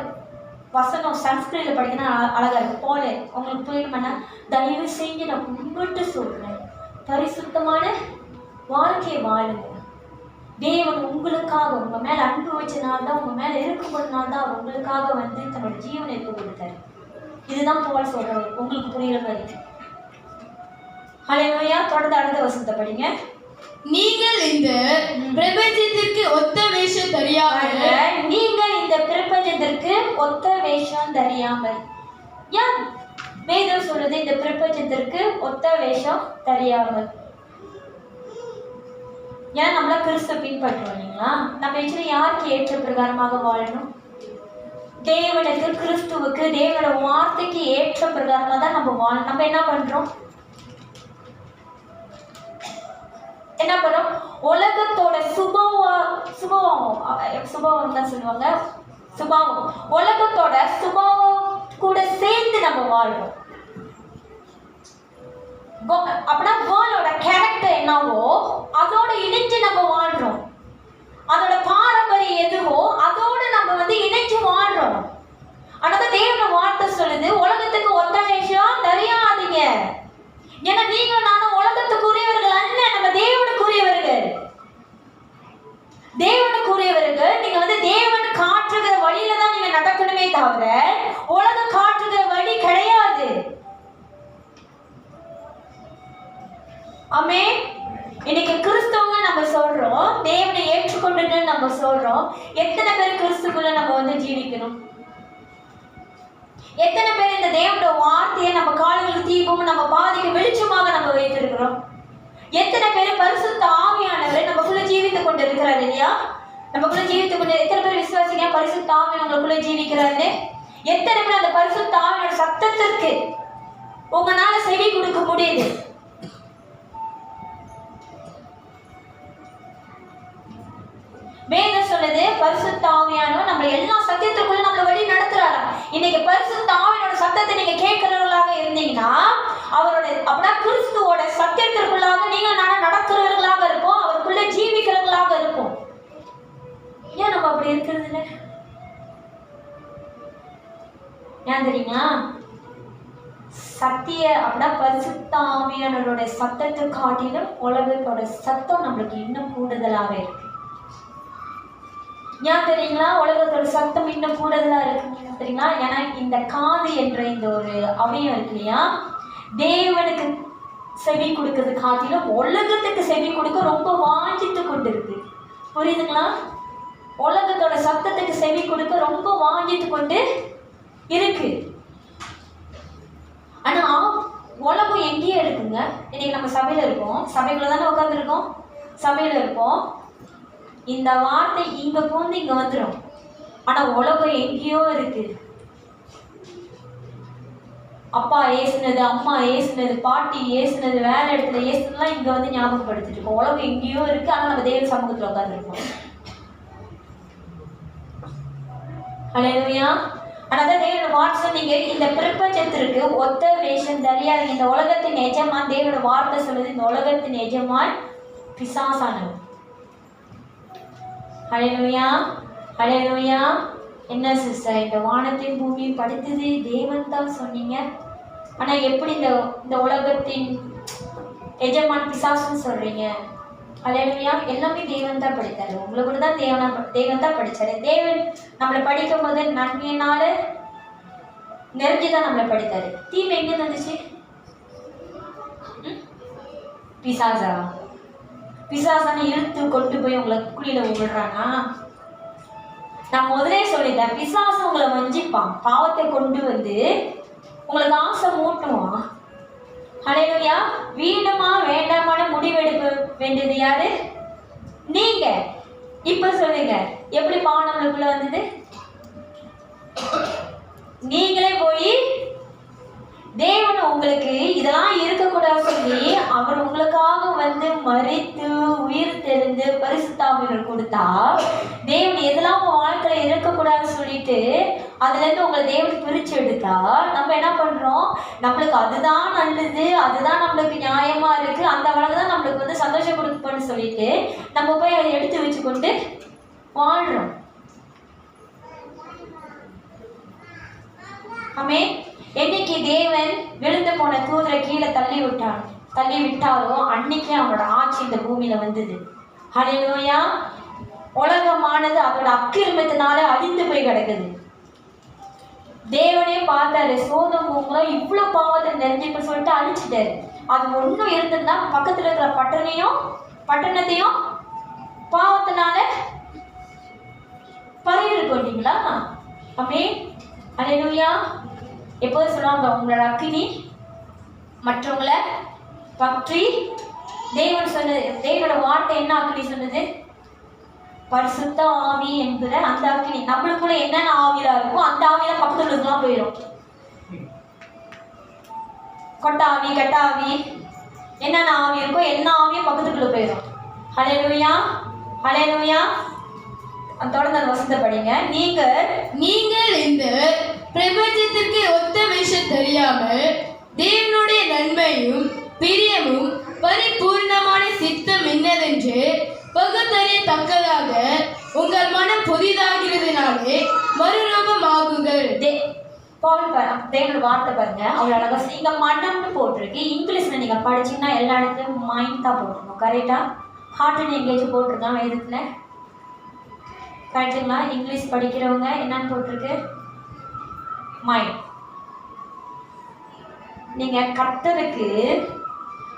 [SPEAKER 1] வசனம் சன்ஸ்கிரிட்ல படிக்கணும், அழகா இருக்கு. போல உங்களுக்கு புரியணும்னா தயவு செஞ்சு நான் கும்பிட்டு சொல்றேன், பரிசுத்தமான வாழ்க்கையை வாழுங்க. தேவன் உங்களுக்காக உங்க மேல அன்பு வச்சனால்தான், உங்க மேல இருக்கும்போதுனால்தான் அவர் உங்களுக்காக வந்து தன்னோட ஜீவனை எடுத்து கொடுத்தாரு. இதுதான் போல் சொல்றவர், உங்களுக்கு புரியுற மாதிரி. ஹல்லேலூயா. தொடர்ந்து அடுத்த வசனத்தை படிங்க.
[SPEAKER 2] நீங்கள் இந்த பிரபஞ்சத்திற்கு ஒத்த வேஷம் தெரியாமல்,
[SPEAKER 1] நீங்கள் இந்த பிரபஞ்சத்திற்கு ஒத்த வேஷம் தெரியாமல். ஏன் வேதம் சொல்லுது இந்த பிரபஞ்சத்திற்கு ஒத்த வேஷம் தெரியாமல்? ஏன் நம்மள கிறிஸ்துவ பின்பற்றுவோம் இல்லைங்களா? நம்ம ஆக்சுவலி யாருக்கு ஏற்ற பிரகாரமாக வாழணும்? தேவனுக்கு, கிறிஸ்துவுக்கு, தேவனோட வார்த்தைக்கு ஏற்ற பிரகாரமாக தான் நம்ம வாழணும். நம்ம என்ன பண்றோம்? என்ன பண்றோம்? உலகத்தோட சுபாவம் தான் சொல்லுவாங்க, சுபாவம். உலகத்தோட சுபாவம் கூட சேர்ந்து நம்ம வாழ்றோம். அப்படின்னா வேர்ல்டோட கேரக்டர் என்னவோ அதோட இணைஞ்சு நம்ம வாழ்றோம். அதோட பாரம்பரியம் எதுவோ அதோட நம்ம வந்து இணைஞ்சு வாழ்றோம். ஆனா தேவனோட வார்த்தை சொல்லுது உலகத்துக்கு ஒத்த வேஷம் தெரியாதீங்க. ஏன்னா நீங்க நானும் உலகத்துக்குரியவர்கள் அல்ல, நம்ம தேவனுக்குரியவர்கள். தேவனுக்குரியவர்கள். நீங்க வந்து தேவன் காட்டுகிற வழியில தான் நீங்க நடக்கணுமே தவிர உலகம் காட்டுகிற வழி கிடையாது. ஆமே. இன்னைக்கு கிறிஸ்தவங்க நம்ம சொல்றோம், தேவனை ஏற்றுக்கொண்டுட்டு நம்ம சொல்றோம். எத்தனை பேர் கிறிஸ்துக்குள்ள நம்ம வந்து ஜீவிக்கணும்? எத்தனை பேர் இந்த தேவனோட வார்த்தையை நம்ம கால்களுக்கு தீபமும் நம்ம பாதைக்கு வெளிச்சமாக நம்ம வைத்திருக்கிறோம்? எத்தனை பேர் பரிசுத்த ஆவியானவர் நமக்குள்ள ஜீவித்துக் கொண்டு இருக்கிறார் இல்லையா? நமக்குள்ள ஜீவித்துக் கொண்டு எத்தனை பேர் விசுவாசிங்க பரிசுத்த ஆவியானவர் உங்களுக்குள்ள ஜீவிக்கிறாரு? எத்தனை பேர் அந்த பரிசுத்த ஆவியானோட சத்தத்திற்கு உங்களால செவி கொடுக்க முடியுது? வேதம் சொல்லுது பரிசுத்த ஆவியானவர் நம்ம எல்லா சத்தியத்துக்குள்ள நம்மள வழி நடத்துறாராம். இன்னைக்கு பரிசுத்த ஆவியானோட சத்தத்தை நீங்க கேட்கிறவர்களாக இருந்தீங்கன்னா அவரோட அப்படின்னா கிறிஸ்துவோட சத்தியத்திற்குள்ளாக நீங்க நடக்கிறவர்களாக இருப்போம், அவருக்குள்ள ஜீவிக்கிறவர்களாக இருப்போம். ஏன் நம்ம அப்படி இருக்கிறது இல்லை? ஏன் தெரியுங்களா? சத்திய அப்படின்னா பரிசுத்த ஆவியானவரோட சத்தத்தை காட்டிலும் உலகத்தோட சத்தம் நம்மளுக்கு இன்னும் கூடுதலாக இருக்கு. ஏன் தெரியுங்களா? உலகத்தோட சத்தம் இன்னும் கூடுதலா இருக்கு தெரியுங்களா? ஏன்னா இந்த காது என்ற இந்த ஒரு அவயம் இருக்கு இல்லையா, தேவனுக்கு செவி கொடுக்கறது காட்டிலும் உலகத்துக்கு செவி கொடுக்க ரொம்ப வாஞ்சித்து கொண்டு இருக்கு. புரியுதுங்களா? உலகத்தோட சத்தத்துக்கு செவி கொடுக்க ரொம்ப வாஞ்சித்து கொண்டு இருக்கு. ஆனா உலகம் எங்கேயே இருக்குங்க. இன்னைக்கு நம்ம சபையில இருக்கோம், சபைக்குள்ள தானே உட்காந்துருக்கோம், சபையில இருப்போம். இந்த வார்த்தை இங்க போந்து இங்க வந்துடும். ஆனா உலகம் எங்கேயோ இருக்கு. அப்பா ஏசுனது, அம்மா ஏசுனது, பாட்டி ஏசுனது, வேலை இடத்துல ஏசுனதுலாம் இங்க வந்து ஞாபகப்படுத்திட்டு இருக்கோம். உலகம் எங்கேயோ இருக்கு. ஆனா நம்ம தேவ சமூகத்துல உட்காந்துருக்கோம். ஹல்லேலூயா. ஆனா தேவனோட வார்த்தை நீங்க இந்த பிரபஞ்சத்திற்கு ஒத்த வேஷம் தெரியாதீங்க. இந்த உலகத்தின் எஜமான் தேவனோட வார்த்தை சொல்லுது, இந்த உலகத்தின் எஜமான் பிசாசானவன். ஹல்லேலூயா, ஹல்லேலூயா. என்ன சிஸ்டர், இந்த வானத்தின் பூமியும் படைத்தது தேவன் தான் சொன்னீங்க. ஆனா எப்படி இந்த உலகத்தின் எஜமான் பிசாசுன்னு சொல்றீங்க? ஹல்லேலூயா. எல்லாமே தேவன் தான் படித்தாரு. உங்களை கூட தான் தேவன் தான் படித்தாரு. தேவன் நம்மளை படிக்கும் போது நன்மையினால நெருங்கிதான் நம்மளை படித்தாரு. தீமை எங்க வந்துச்சு? பிசாசான இழுத்து கொண்டு போய் உங்களை குழியில விடுறானா? நான் முதலே சொல்லிட்டேன், பிசாசு உங்களை வஞ்சிப்பான், பாவத்தை கொண்டு வந்து உங்களுக்கு ஆசை மூட்டுவான். ஹல்லேலூயா. வீணுமா வேண்டாமான முடிவெடுக்க வேண்டியது யாரு? நீங்க. இப்ப சொல்லுங்க, எப்படி பாவம் நம்மளுக்குள்ள வந்தது? நீங்களே போய் தேவன் உங்களுக்கு இதெல்லாம் இருக்கக்கூடாது சொல்லி அவர் உங்களுக்காக வந்து மரித்து உயிர் தெளிந்து பரிசுத்த ஆவியானவர் கொடுத்தா, தேவன் எதெல்லாம் உங்க வாழ்க்கையில இருக்கக்கூடாதுன்னு சொல்லிட்டு அதுலேருந்து உங்களை தேவன் பிரித்து எடுத்தா நம்ம என்ன பண்ணுறோம்? நம்மளுக்கு அதுதான் நல்லது, அதுதான் நம்மளுக்கு நியாயமாக இருக்குது, அந்த வழக்கு தான் நம்மளுக்கு வந்து சந்தோஷம் கொடுப்போன்னு சொல்லிட்டு நம்ம போய் அதை எடுத்து வச்சுக்கொண்டு வாழ்கிறோம். ஆமே. என்னைக்கு தேவன் விழுந்து போன தூதரை கீழே தள்ளி விட்டாரோ அன்னைக்கே அவனோட ஆட்சி இந்த பூமியில வந்தது. ஹல்லேலூயா. உலகமானது அதோட அக்கிரமத்தினால அழிந்து போய் கிடக்குது. தேவனே பார்த்தாரு, சோதம் பூமியில இவ்வளவு பாவத்தை நிறைஞ்சுன்னு சொல்லிட்டு அழிச்சிட்டாரு. அது ஒன்றும் இருந்திருந்தா பக்கத்துல இருக்கிற பட்டணத்தையும் பாவத்தினால பரவி இருக்கும் இல்லைங்களா? ஆமே. ஹல்லேலூயா. எப்போது சொல்லுவாங்க, உங்களோட அக்கினி மற்றவங்களை பற்றி தேவன் சொன்னது, தேவனோட வார்த்தை என்ன அக்கினி சொன்னது? பரிசுத்த ஆவி என்கிற அந்த அக்கினி. நம்மளுக்குள்ள என்னென்ன ஆவியா இருக்கும் அந்த ஆவியில பக்கத்துலாம் போயிடும். கொட்ட ஆவி, கெட்ட ஆவி, என்னென்ன ஆவி இருக்கோ எல்லா ஆவியும் பக்கத்துக்குள்ள போயிடும். ஹல்லேலூயா. ஹல்லேலூயா. தொடர்ந்து அந்த வசனத்தை படிங்க.
[SPEAKER 2] நீங்கள் இந்த பிரபஞ்சத்திற்கு ஒத்த விஷயம் தெரியாமல் தேவனுடைய நன்மையும் பிரியமும் பரிபூர்ணமான சித்தம் என்னதென்று பகுத்தறியத்தக்கதாக உங்கள் மனம் புதிதாகிறதுனாலே மறுரூபமாகுங்கள்.
[SPEAKER 1] தேவனோட வார்த்தை பாருங்க, அவ்வளோ அழகா. இங்க மனம்னு போட்டிருக்கு. இங்கிலீஷ்ல நீங்க படிச்சீங்கன்னா எல்லா இடத்துலையும் மைண்ட் தான் போட்டிருக்கோம். கரெக்டா? ஹார்ட்னு எங்கேயாச்சும் போட்டிருக்கான் வேதத்துல? கரெக்டுங்களா? இங்கிலீஷ் படிக்கிறவங்க என்னன்னு போட்டிருக்கு? மைண்ட். நீங்க கர்த்தருக்கு,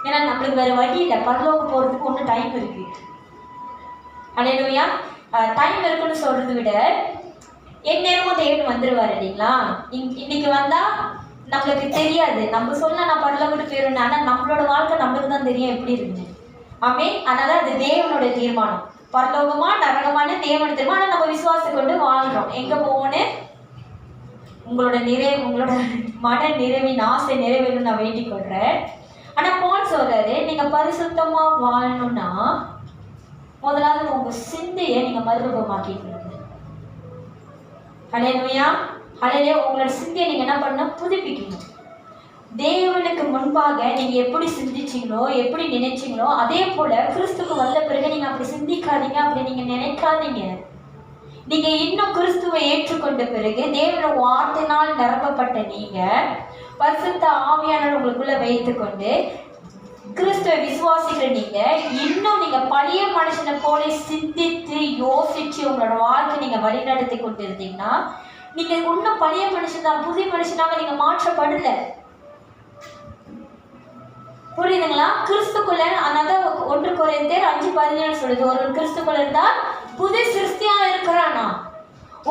[SPEAKER 1] ஏன்னா நம்மளுக்கு வேற வழி இல்லை, பரலோகம் போறதுக்கு ஒன்றும் டைம் இருக்கு. ஹல்லேலூயா. டைம் இருக்குன்னு சொல்றதை விட எந்நேரமும் தேவன் வந்துடுவார் இல்லைங்களா? இன்னைக்கு வந்தா நம்மளுக்கு தெரியாது. நம்ம சொன்னா நான் பரலோகத்துக்கு போயிடுவேன், ஆனால் நம்மளோட வாழ்க்கை நம்மளுக்கு தான் தெரியும் எப்படி இருக்குன்னு. ஆமே. அதனால அது தேவனோட தீர்மானம். பரலோகமா நரகமான தேவனோட தீர்மானம். ஆனால் நம்ம விசுவாசம் கொண்டு வாழ்றோம். எங்க போகணும்னு உங்களோட மன நிறைவின் ஆசை நிறைவேறும் நான் வேண்டிக் கொள்றேன். ஆனா பவுல் சொல்றாரு, நீங்க பரிசுத்தமா வாழணும்னா முதலாவது உங்க சிந்தையை நீங்க மறுரூபமாக்கிக்கணும். ஹல்லேலூயா. ஹல்லேலூயா. உங்களோட சிந்தையை நீங்க என்ன பண்ண புதுப்பிக்கணும். தேவனுக்கு முன்பாக நீங்க எப்படி சிந்திச்சீங்களோ, எப்படி நினைச்சீங்களோ, அதே போல கிறிஸ்துக்கு வந்த பிறகு நீங்க அப்படி சிந்திக்காதீங்க, அப்படி நீங்க நினைக்காதீங்க. நீங்க இன்னும் கிறிஸ்துவை ஏற்றுக்கொண்ட பிறகு தேவனோட வார்த்தையினால் நிரப்பப்பட்ட நீங்க பரிசுத்த ஆவியானவர் உங்களுக்குள்ள வைத்துக்கொண்டு கிறிஸ்துவை விசுவாசிக்கிற நீங்க இன்னும் நீங்க பழைய மனுஷனை போல சிந்தித்து யோசிச்சு உங்களோட வாழ்க்கை நீங்க வழிநடத்தி கொண்டு இருந்தீங்கன்னா நீங்க இன்னும் பழைய மனுஷன் தான், புதிய மனுஷனாக நீங்க மாற்றப்படல. புரியுதுங்களா? கிறிஸ்துக்குள்ள, அதனால 1 கொரிந்தியர் 5:17 சொல்லுது, ஒருவன் கிறிஸ்துக்குள்ள இருந்தால் புது சிருஷ்டியா இருக்கிறானா.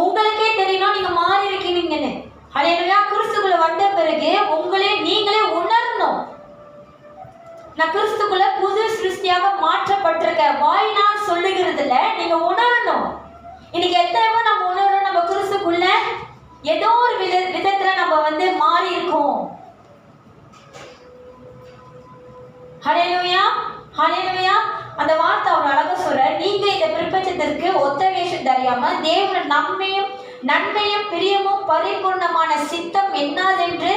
[SPEAKER 1] உங்களுக்கே தெரியணும் நீங்க மாறி இருக்கீங்கன்னு. ஹல்லேலூயா. கிறிஸ்துக்குள்ள வந்த பிறகு நீங்களே உணரணும், நான் கிறிஸ்துக்குள்ள புது சிருஷ்டியாக மாற்றப்பட்டிருக்க. வாயினால் சொல்லுகிறதுல நீங்க உணரணும். இன்னைக்கு எத்தனை பேர் நம்ம உணர்றோம், நம்ம கிறிஸ்துக்குள்ள ஏதோ ஒரு விதத்துல நம்ம வந்து மாறி இருக்கோம். ஹல்லேலூயா. ஹல்லேலூயா. அந்த வார்த்தை அவர் அழகா சொல்ற, நீங்க இந்த பிரபஞ்சத்திற்கு ஒத்த வேஷம் தெரியாம தேவன் நன்மையும் பிரியமும் பரிபூர்ணமான சித்தம் என்னதென்று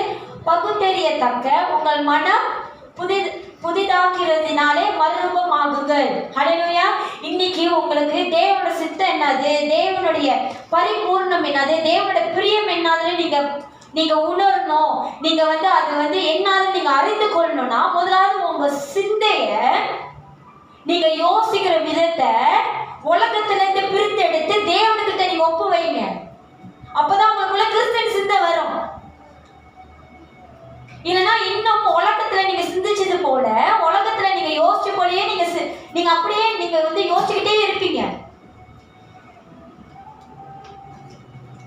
[SPEAKER 1] பகுத்தறியத்தக்க உங்கள் மனம் புதிதாக்கிறதுனாலே மறுரூபமாகுங்கள். ஹல்லேலூயா. இன்னைக்கு உங்களுக்கு தேவனோட சித்தம் என்னது, தேவனுடைய பரிபூர்ணம் என்னது, தேவனோட பிரியம் என்னதுன்னு நீங்க உணரணும். நீங்க வந்து அது வந்து என்னன்னு நீங்க அறிந்து கொள்ளணும்னா முதலாவது உங்க சிந்தைய நீங்க யோசிக்கிற விதத்தை உலகத்துல இருந்து பிரித்தெடுத்து தேவனுக்கிட்ட நீங்க ஒப்பு வைங்க. அப்பதான் உங்களுக்குள்ள கிறிஸ்தன் சிந்தை வரும். இல்லைன்னா இன்னும் உலகத்துல நீங்க சிந்திச்சது போல உலகத்துல நீங்க யோசிச்ச போலயே நீங்க அப்படியே நீங்க வந்து யோசிச்சுக்கிட்டே இருப்பீங்க.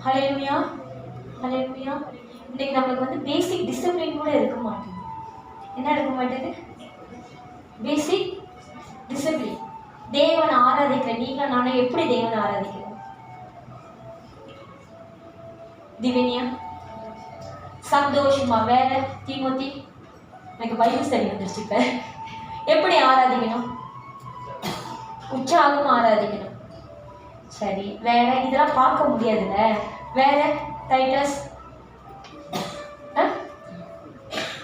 [SPEAKER 1] ஹல்லேலூயா. ஹல்லேலூயா. இன்னைக்கு நம்மளுக்கு வந்து பேசிக் டிசிப்ளின் கூட இருக்க மாட்டேங்குது. என்ன இருக்க மாட்டேங்குது? பேசிக் டிசிப்ளின். தேவனை ஆராதிக்கிற நீங்க நானும் எப்படி தேவனை ஆராதிக்கிறோம்? திவ்யா சந்தோஷமா வேலை தீமூத்தி எனக்கு பைபிள் ஸ்டடி வந்துருச்சு. இப்ப எப்படி ஆராதிக்கணும்? உற்சாகமா ஆராதிக்கணும். சரி, வேற இதெல்லாம் பார்க்க முடியாதுல்ல. வேற டைட்டஸ்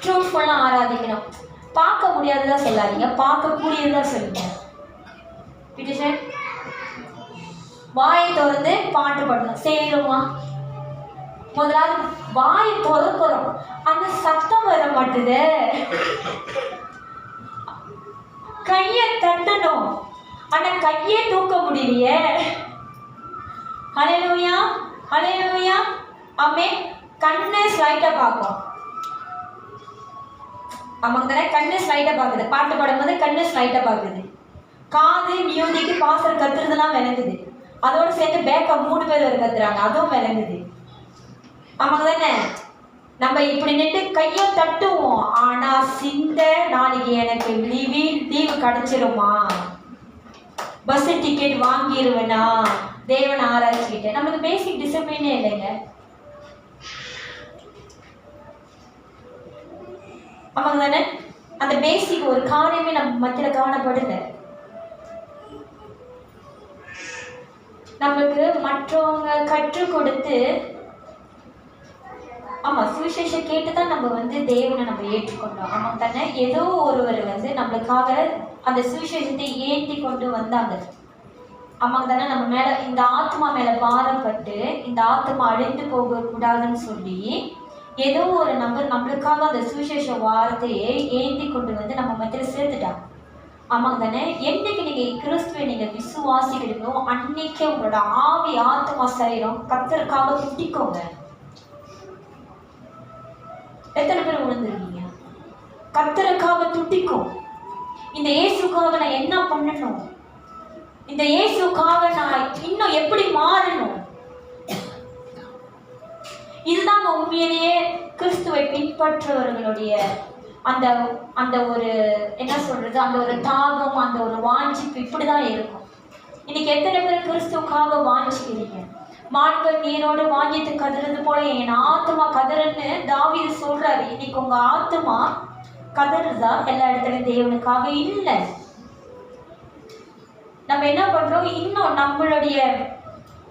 [SPEAKER 1] ட்ரூத்ஃபுல்லாக ஆராதிக்கணும். பார்க்க முடியாததா சொல்லாதீங்க, பார்க்கக்கூடியதா சொல்லுங்க. பிடிச்சேன் வாயை திறந்து பாட்டு பாடணும். செய்யணுமா? முதலாவது வாயை திறக்கிறோம், அந்த சத்தம் வர மாட்டுது. கையை தட்டணும், ஆனா கையே தூக்க முடியலையே. ஹல்லேலூயா ஹல்லேலூயா. ஆமென். கண்ணு ஸ்லைட்டா பார்க்கும். ஆமாங்க தானே, கண்ணு ஸ்லைட்டா பார்க்குது. பாட்டு பாடும்போது கண்ணு ஸ்லைட்டா பார்க்குது. காது மியூசிக்கு பாசர் கத்துறதுலாம் விளங்குது. அதோட சேர்ந்து பேக்கா 3 பேர் வரை கத்துறாங்க, அதுவும் விளங்குது. ஆமாங்க தானே. நம்ம இப்படி நின்று கையை தட்டுவோம், ஆனா சிந்த நாளைக்கு எனக்கு லீவு கிடைச்சிருமா, பஸ் டிக்கெட் வாங்கிடுவேனா, தேவனை ஆராய்ச்சிக்கிட்டேன். நமக்கு பேசிக் டிசிப்ளினே இல்லைங்க. ஆமாங்க தானே. அந்த பேசிக் ஒரு காரியமே நம்ம மத்தியில் காணப்படுங்க. நமக்கு மற்றவங்க கற்றுக் கொடுத்து, ஆமா, சுவிசேஷம் கேட்டுதான் நம்ம தேவனை நம்ம ஏற்றுக்கொண்டோம். ஆமாங்க தானே. ஏதோ ஒருவர் நம்மளுக்காக அந்த சுவிசேஷத்தை ஏற்றி கொண்டு வந்தாங்க. ஆமாங்க தானே. நம்ம மேல இந்த ஆத்மா மேல பாரப்பட்டு இந்த ஆத்மா அழிந்து போக கூடாதுன்னு சொல்லி ஏதோ ஒரு நபர் நம்மளுக்காக அந்த சுவிசேஷ வார்த்தையை ஏந்தி கொண்டு நம்ம மத்தியில் சேர்த்துட்டாங்க. ஆமாங்க தானே. என்னைக்கு நீங்க கிறிஸ்துவை நீங்க விசுவாசிக்கிறீங்களோ அன்னைக்கு உங்களோட ஆவி ஆத்மா சரீரம் கர்த்தருக்காக துடிக்கோங்க. எத்தனை பேர் உணர்ந்துருக்கீங்க? கர்த்தருக்காக துடிக்கும். இந்த இயேசுக்காக நான் என்ன பண்ணணும், இந்த இயேசுக்காக நான் இன்னும் எப்படி மாறணும். இதுதான் உண்மையிலேயே கிறிஸ்துவை பின்பற்றுவர்களுடைய அந்த அந்த ஒரு என்ன சொல்றது, அந்த ஒரு தாகம், அந்த ஒரு வாஞ்சிப்பு இப்படிதான் இருக்கும். இன்னைக்கு எத்தனை பேர் கிறிஸ்துவுக்காக வாஞ்சிக்கிறீங்க? மான்கள் நீரோடு வாங்கிட்டு கதறது போல என் ஆத்மா கதறுன்னு தாவீது சொல்றாரு. இன்னைக்கு உங்க ஆத்மா கதறுதா? எல்லா இடத்துலயும் தேவனுக்காக இல்லை. நம்ம என்ன பண்றோம், இன்னும்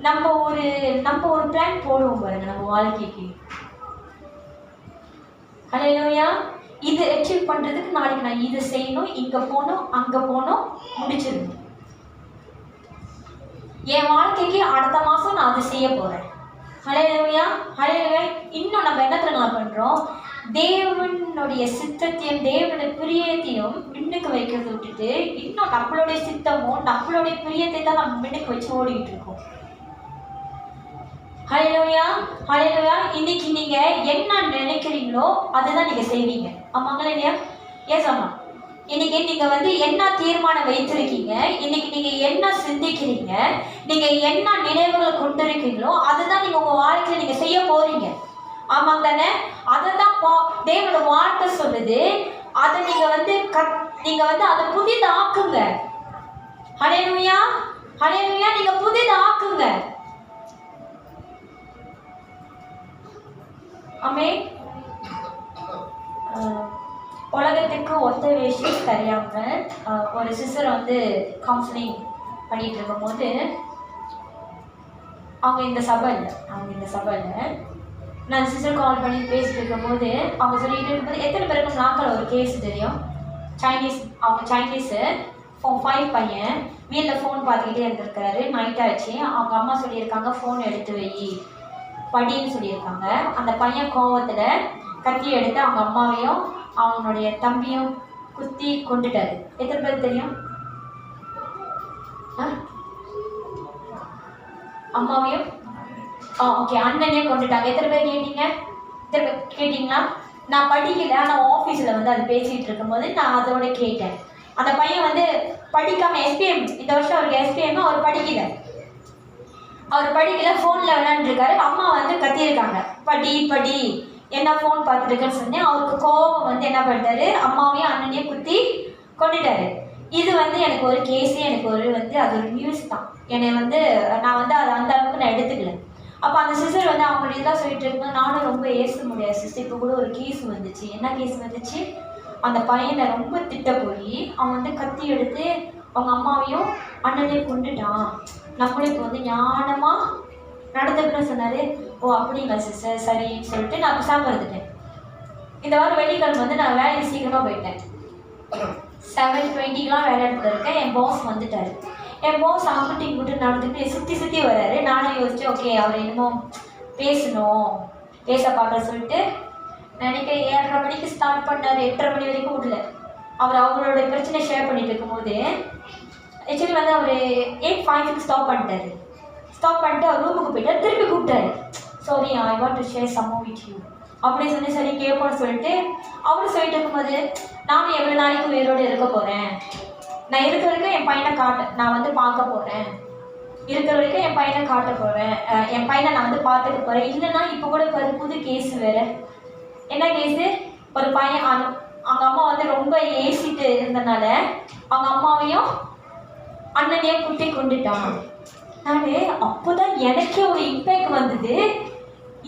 [SPEAKER 1] நம்ம ஒரு பிளான் போடுவோம் பாருங்க நம்ம வாழ்க்கைக்கு. ஹல்லேலூயா. இது அச்சீவ் பண்றதுக்கு நாளைக்கு நான் இதை செய்யணும், இங்க போகணும், அங்க போகணும், முடிச்சிடணும். என் வாழ்க்கைக்கு அடுத்த மாசம் நான் அதை செய்ய போறேன். ஹல்லேலூயா ஹல்லேலூயா. இன்னும் நம்ம என்ன தெரியுமா பண்றோம், தேவனுடைய சித்தத்தையும் தேவனுடைய பிரியத்தையும் மின்னுக்கு வைக்கிறத விட்டுட்டு இன்னும் நம்மளுடைய சித்தமும் நம்மளுடைய பிரியத்தை தான் நம்ம மின்னுக்கு வச்சு ஓடிக்கிட்டு இருக்கோம். ஹல்லேலூயா ஹல்லேலூயா. இன்னைக்கு நீங்க என்ன நினைக்கிறீங்களோ அதுதான் நீங்க செய்வீங்க. ஆமாங்களா இல்லையா? ஏஸ் ஆமா. இன்னைக்கு நீங்க என்ன தீர்மானம் வைத்திருக்கீங்க, இன்னைக்கு நீங்க என்ன சிந்திக்கிறீங்க, நீங்க என்ன நினைவுகளை கொண்டிருக்கீங்களோ அதுதான் நீங்க உங்க வாழ்க்கையில நீங்க செய்ய போறீங்க. ஆமாங்க தானே. அதை தான் தேவனோட வார்த்தை சொல்லுது. அதை நீங்க அதை புதிதாக்குங்க. ஹல்லேலூயா ஹல்லேலூயா. நீங்க புதிதாக்குங்க. ஆமென். உலகத்துக்கு ஒத்த வேஷம் தெரியாம ஒரு சிஸ்டர் கவுன்சிலிங் பண்ணிட்டு இருக்கும்போது அவங்க இந்த சபையில் நான் சிஸ்டர் கால் பண்ணி பேசிட்டு இருக்கும்போது அவங்க சொல்லிட்டு இருக்கும்போது, எத்தனை பேருக்கு நாக்கில் ஒரு கேஸ் தெரியும்? சைனீஸு 5 பையன் வீட்டில் ஃபோன் பார்த்துக்கிட்டே இருந்திருக்காரு. நைட் ஆச்சு. அவங்க அம்மா சொல்லியிருக்காங்க ஃபோன் எடுத்து வை படின்னு சொல்லியிருக்காங்க. அந்த பையன் கோவத்தில் கத்தி எடுத்து அவங்க அம்மாவையும் அவனுடைய தம்பியும் குத்தி கொண்டுட்டாரு. எத்தனை பேருக்கு தெரியும்? அம்மாவையும் ஓகே அண்ணனையும் கொண்டுட்டாங்க. எத்தனை பேர் கேட்டீங்களா? நான் படிக்கல, ஆனால் ஆஃபீஸில் அது பேசிகிட்டு இருக்கும்போது நான் அதோட கேட்டேன். அந்த பையன் படிக்காமல் எஸ்பிஎம் இந்த வருஷம் அவருக்கு எஸ்பிஎம் அவர் படிக்கல, ஃபோனில் விளையாண்டுருக்காரு. அம்மா கத்தியிருக்காங்க, படி என்ன ஃபோன் பார்த்துருக்கேன்னு சொன்னேன். அவருக்கு கோபம் என்ன பண்ணிட்டாரு, அம்மாவையும் அண்ணனையும் குத்தி கொண்டுட்டாரு. இது எனக்கு ஒரு கேஸே, எனக்கு ஒரு அது ஒரு நியூஸ் தான். என்னை நான் அதை அந்த அளவுக்கு நான் எடுத்துக்கல. அப்போ அந்த சிஸ்டர் அவங்க இதெல்லாம் சொல்லிட்டு இருக்கும்போது நானும் ரொம்ப ஏச முடியாது சிஸ்டர். இப்போ கூட ஒரு கேஸ் வந்துச்சு. என்ன கேஸ் வந்துச்சு, அந்த பையனை ரொம்ப திட்ட போய் அவன் கத்தி எடுத்து அவங்க அம்மாவையும் அண்ணனையும் கொண்டுட்டான். நம்மளும் இப்போ ஞானமாக நடந்துக்கணும்னு சொன்னார். ஓ அப்படிங்களா சிஸ்டர், சரின்னு சொல்லிட்டு நான் பேசாமல் இருந்துட்டேன். இந்த வாரம் வெள்ளிக்கிழமை வந்து நான் வேலைக்கு சீக்கிரமாக போயிட்டேன். 7:20க்கெலாம் வேலை இடத்துல இருக்கேன். என் பாஸ் வந்துட்டார். என் பாஸ் அங்கிட்டு இங்கிட்டு நடந்துக்கிட்டு சுற்றி வர்றாரு. நானும் யோசிச்சு ஓகே அவர் இன்னமும் பேசணும், பேச பார்க்க சொல்லிட்டு நினைக்க 7:30 மணிக்கு ஸ்டார்ட் பண்ணார். 8:30 மணி வரைக்கும் விடல. அவர் அவங்களோட பிரச்சனை ஷேர் பண்ணிட்டு இருக்கும்போது ஆக்சுவலி வந்து அவர் 8:05 ஸ்டாப் பண்ணிட்டாரு. ஸ்டாப் பண்ணிட்டு அவர் ரூமுக்கு போயிட்டார். திருப்பி கூப்பிட்டாரு. Sorry, I want to share some with you அப்படி சொல்லி சரி கேட்போன்னு சொல்லிட்டு அவரு சொல்லிட்டு இருக்கும்போது நானும் எவ்வளோ நாளைக்கு உயிரோடு இருக்க போகிறேன், நான் இருக்கிற வரைக்கும் என் பையனை நான் வந்து பார்க்க போகிறேன், இருக்கிற வரைக்கும் என் பையனை காட்ட போகிறேன், என் பையனை நான் வந்து பார்த்துக்க போகிறேன். இல்லைன்னா இப்போ கூட புது கேஸ் வேறு. என்ன கேஸு? ஒரு பையன் அவங்க அம்மா வந்து ரொம்ப ஏசிட்டு இருந்தனால அவங்க அம்மாவையும் அண்ணனையும் குட்டி கொண்டுட்டான். நான் அப்போ தான் எனக்கே ஒரு இம்பேக்ட் வந்தது.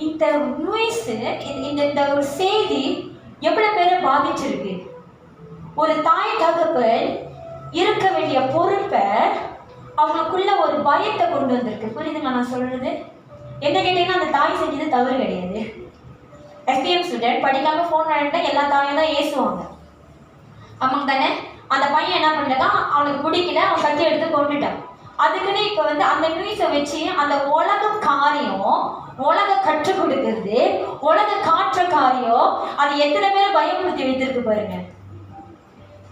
[SPEAKER 1] இந்த நியூஸு இந்த ஒரு செய்தி எவ்வளோ பேரை பாதிச்சிருக்கு. ஒரு தாய் தகப்பன் இருக்க வேண்டிய பொறுப்பை அவங்களுக்குள்ள ஒரு பயத்தை கொண்டு வந்திருக்கு. புரியுதுங்களா நான் சொல்கிறது? என்ன கேட்டீங்கன்னா அந்த தாய் செஞ்சது தவறு கிடையாது. SPM ஸ்டூடெண்ட் படிக்காமல் ஃபோன் பண்ணிட்டா எல்லா தாயும் தான் ஏசுவாங்க, ஆமாங்க தானே? அந்த பையன் என்ன பண்ணிட்டான், அவனுக்கு பிடிக்கல, அவன் கத்தி எடுத்து கொண்டுட்டான். அதுக்குன்னு இப்போ வந்து அந்த நியூஸை வச்சு அந்த உலக காரியம், உலக கற்றுக் கொடுக்கறது, உலக காற்ற காரியம், அது எத்தனை பேரை பயமுறுத்தி வைத்திருக்கு பாருங்க.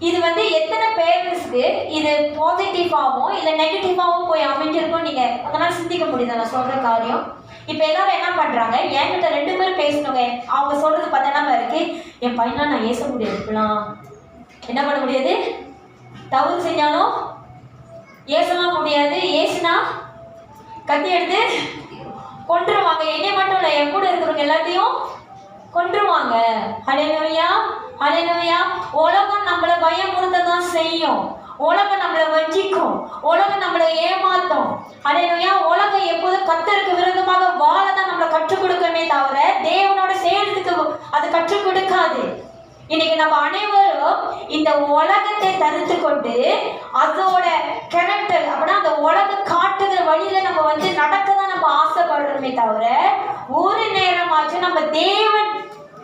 [SPEAKER 1] இது வந்து எத்தனை பேரண்ட்ஸ்க்கு இது பாசிட்டிவாகவும் இல்லை நெகட்டிவாகவும் போய் அமைஞ்சிருக்கும் நீங்கள் அதனால் சிந்திக்க முடியுது நான் சொல்கிற காரியம். இப்போ எல்லாரும் என்ன பண்ணுறாங்க, என்கிட்ட 2 பேர் பேசணுங்க, அவங்க சொல்கிறது பார்த்தா இருக்கு, என் பையனா நான் ஏச முடியாது, இப்பெல்லாம் என்ன பண்ண முடியாது, தவறு செஞ்சாலும் ஏசலாம் முடியாது, ஏசுனா கத்தி எடுத்து கொன்றுவாங்க. என்னை மட்டும் இல்லை, என் கூட இருக்கிறவங்க எல்லாத்தையும் கொன்றுவாங்க. ஹல்லேலூயா, ஹல்லேலூயா. உலகம் நம்மளை பயமுறுத்த தான் செய்யும், உலகம் நம்மளை வஞ்சிக்கும், உலகம் நம்மளை ஏமாத்தும். ஹல்லேலூயா. உலகம் எப்போதும் கர்த்தருக்கு விரோதமாக வாழ தான் நம்மளை கற்றுக் கொடுக்கவே தவிர தேவனோட சேர்றதுக்கு அது கற்றுக் கொடுக்காது. இன்னைக்கு நம்ம அனைவரும் இந்த உலகத்தை தடுத்து கொண்டு அதோட கேரக்டர் அப்படின்னா அந்த உலகம் காட்டுகிற வழியில நம்ம வந்து நடக்க தான் நம்ம ஆசைப்படுறோமே தவிர ஒரு நேரமாச்சும் நம்ம தேவன்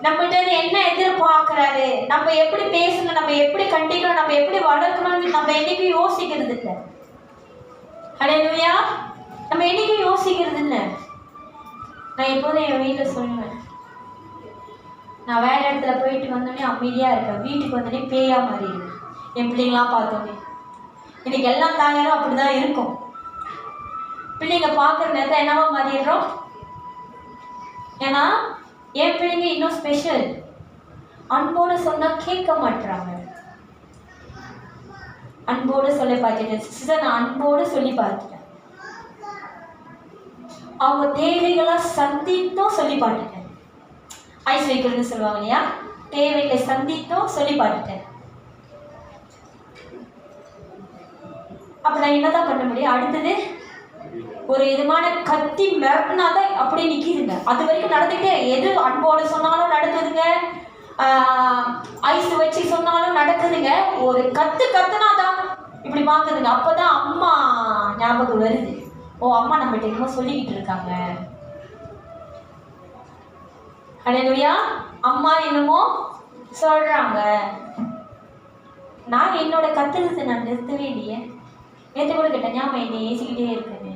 [SPEAKER 1] நம்மகிட்ட என்ன எதிர்பார்க்கிறாரு, நம்ம எப்படி பேசணும், நம்ம எப்படி கண்டிக்கணும், நம்ம எப்படி வளர்க்கணும்னு நம்ம என்னைக்கும் யோசிக்கிறது இல்லை. ஹல்லேலூயா. நம்ம என்னைக்கும் யோசிக்கிறது இல்லை. நான் எப்போதும் என் வீட்டில் சொல்லுவேன், நான் வேலை இடத்துல போயிட்டு வந்தோடனே அமைதியாக இருக்கேன், வீட்டுக்கு வந்தோடனே பேயா மாறிடுவேன் என் பிள்ளைங்களாம் பார்த்தோன்னே. இன்னைக்கு எல்லா தாயாரும் அப்படி தான் இருக்கும். பிள்ளைங்க பார்க்குற நேரத்தில் என்னவா மாறிடுறோம். ஏன்னா என் பிள்ளைங்க இன்னும் ஸ்பெஷல், அன்போடு சொன்னால் கேட்க மாட்டுறாங்க. அன்போடு சொல்லி பார்த்துட்டேன் சிஸ்டர், நான் அன்போடு சொல்லி பார்த்துட்டேன், அவங்க தேவைகளாக சந்தித்தும் சொல்லி பார்த்துட்டேன். ஐஸ் வைக்கிறதுன்னு சொல்லுவாங்க இல்லையா, தேவைகளை சந்தித்தும் சொல்லி பார்த்துட்டேன். அப்போ நான் என்னதான் பண்ண முடியும்? அடுத்தது ஒரு விதமான கத்தி மிரட்டினா தான் அப்படியே நிற்கிதுங்க. அது வரைக்கும் நடந்துக்கிட்டே, எது அன்போடு சொன்னாலும் நடக்குதுங்க, ஐஸ் வச்சு சொன்னாலும் நடக்குதுங்க. ஒரு கத்துனா தான் இப்படி பார்க்குதுங்க. அப்போ தான் அம்மா ஞாபகம் வருது, ஓ அம்மா நம்மகிட்ட என்னமோ சொல்லிக்கிட்டு இருக்காங்க. ஹல்லேலூயா. அம்மா என்னமோ சொல்கிறாங்க. நான் என்னோட கத்துறதை நான் நிறுத்தவே இல்லையே. நேற்று கூட கேட்டேன், ஞாபகம் என்னை ஏசிக்கிட்டே இருக்குன்னு.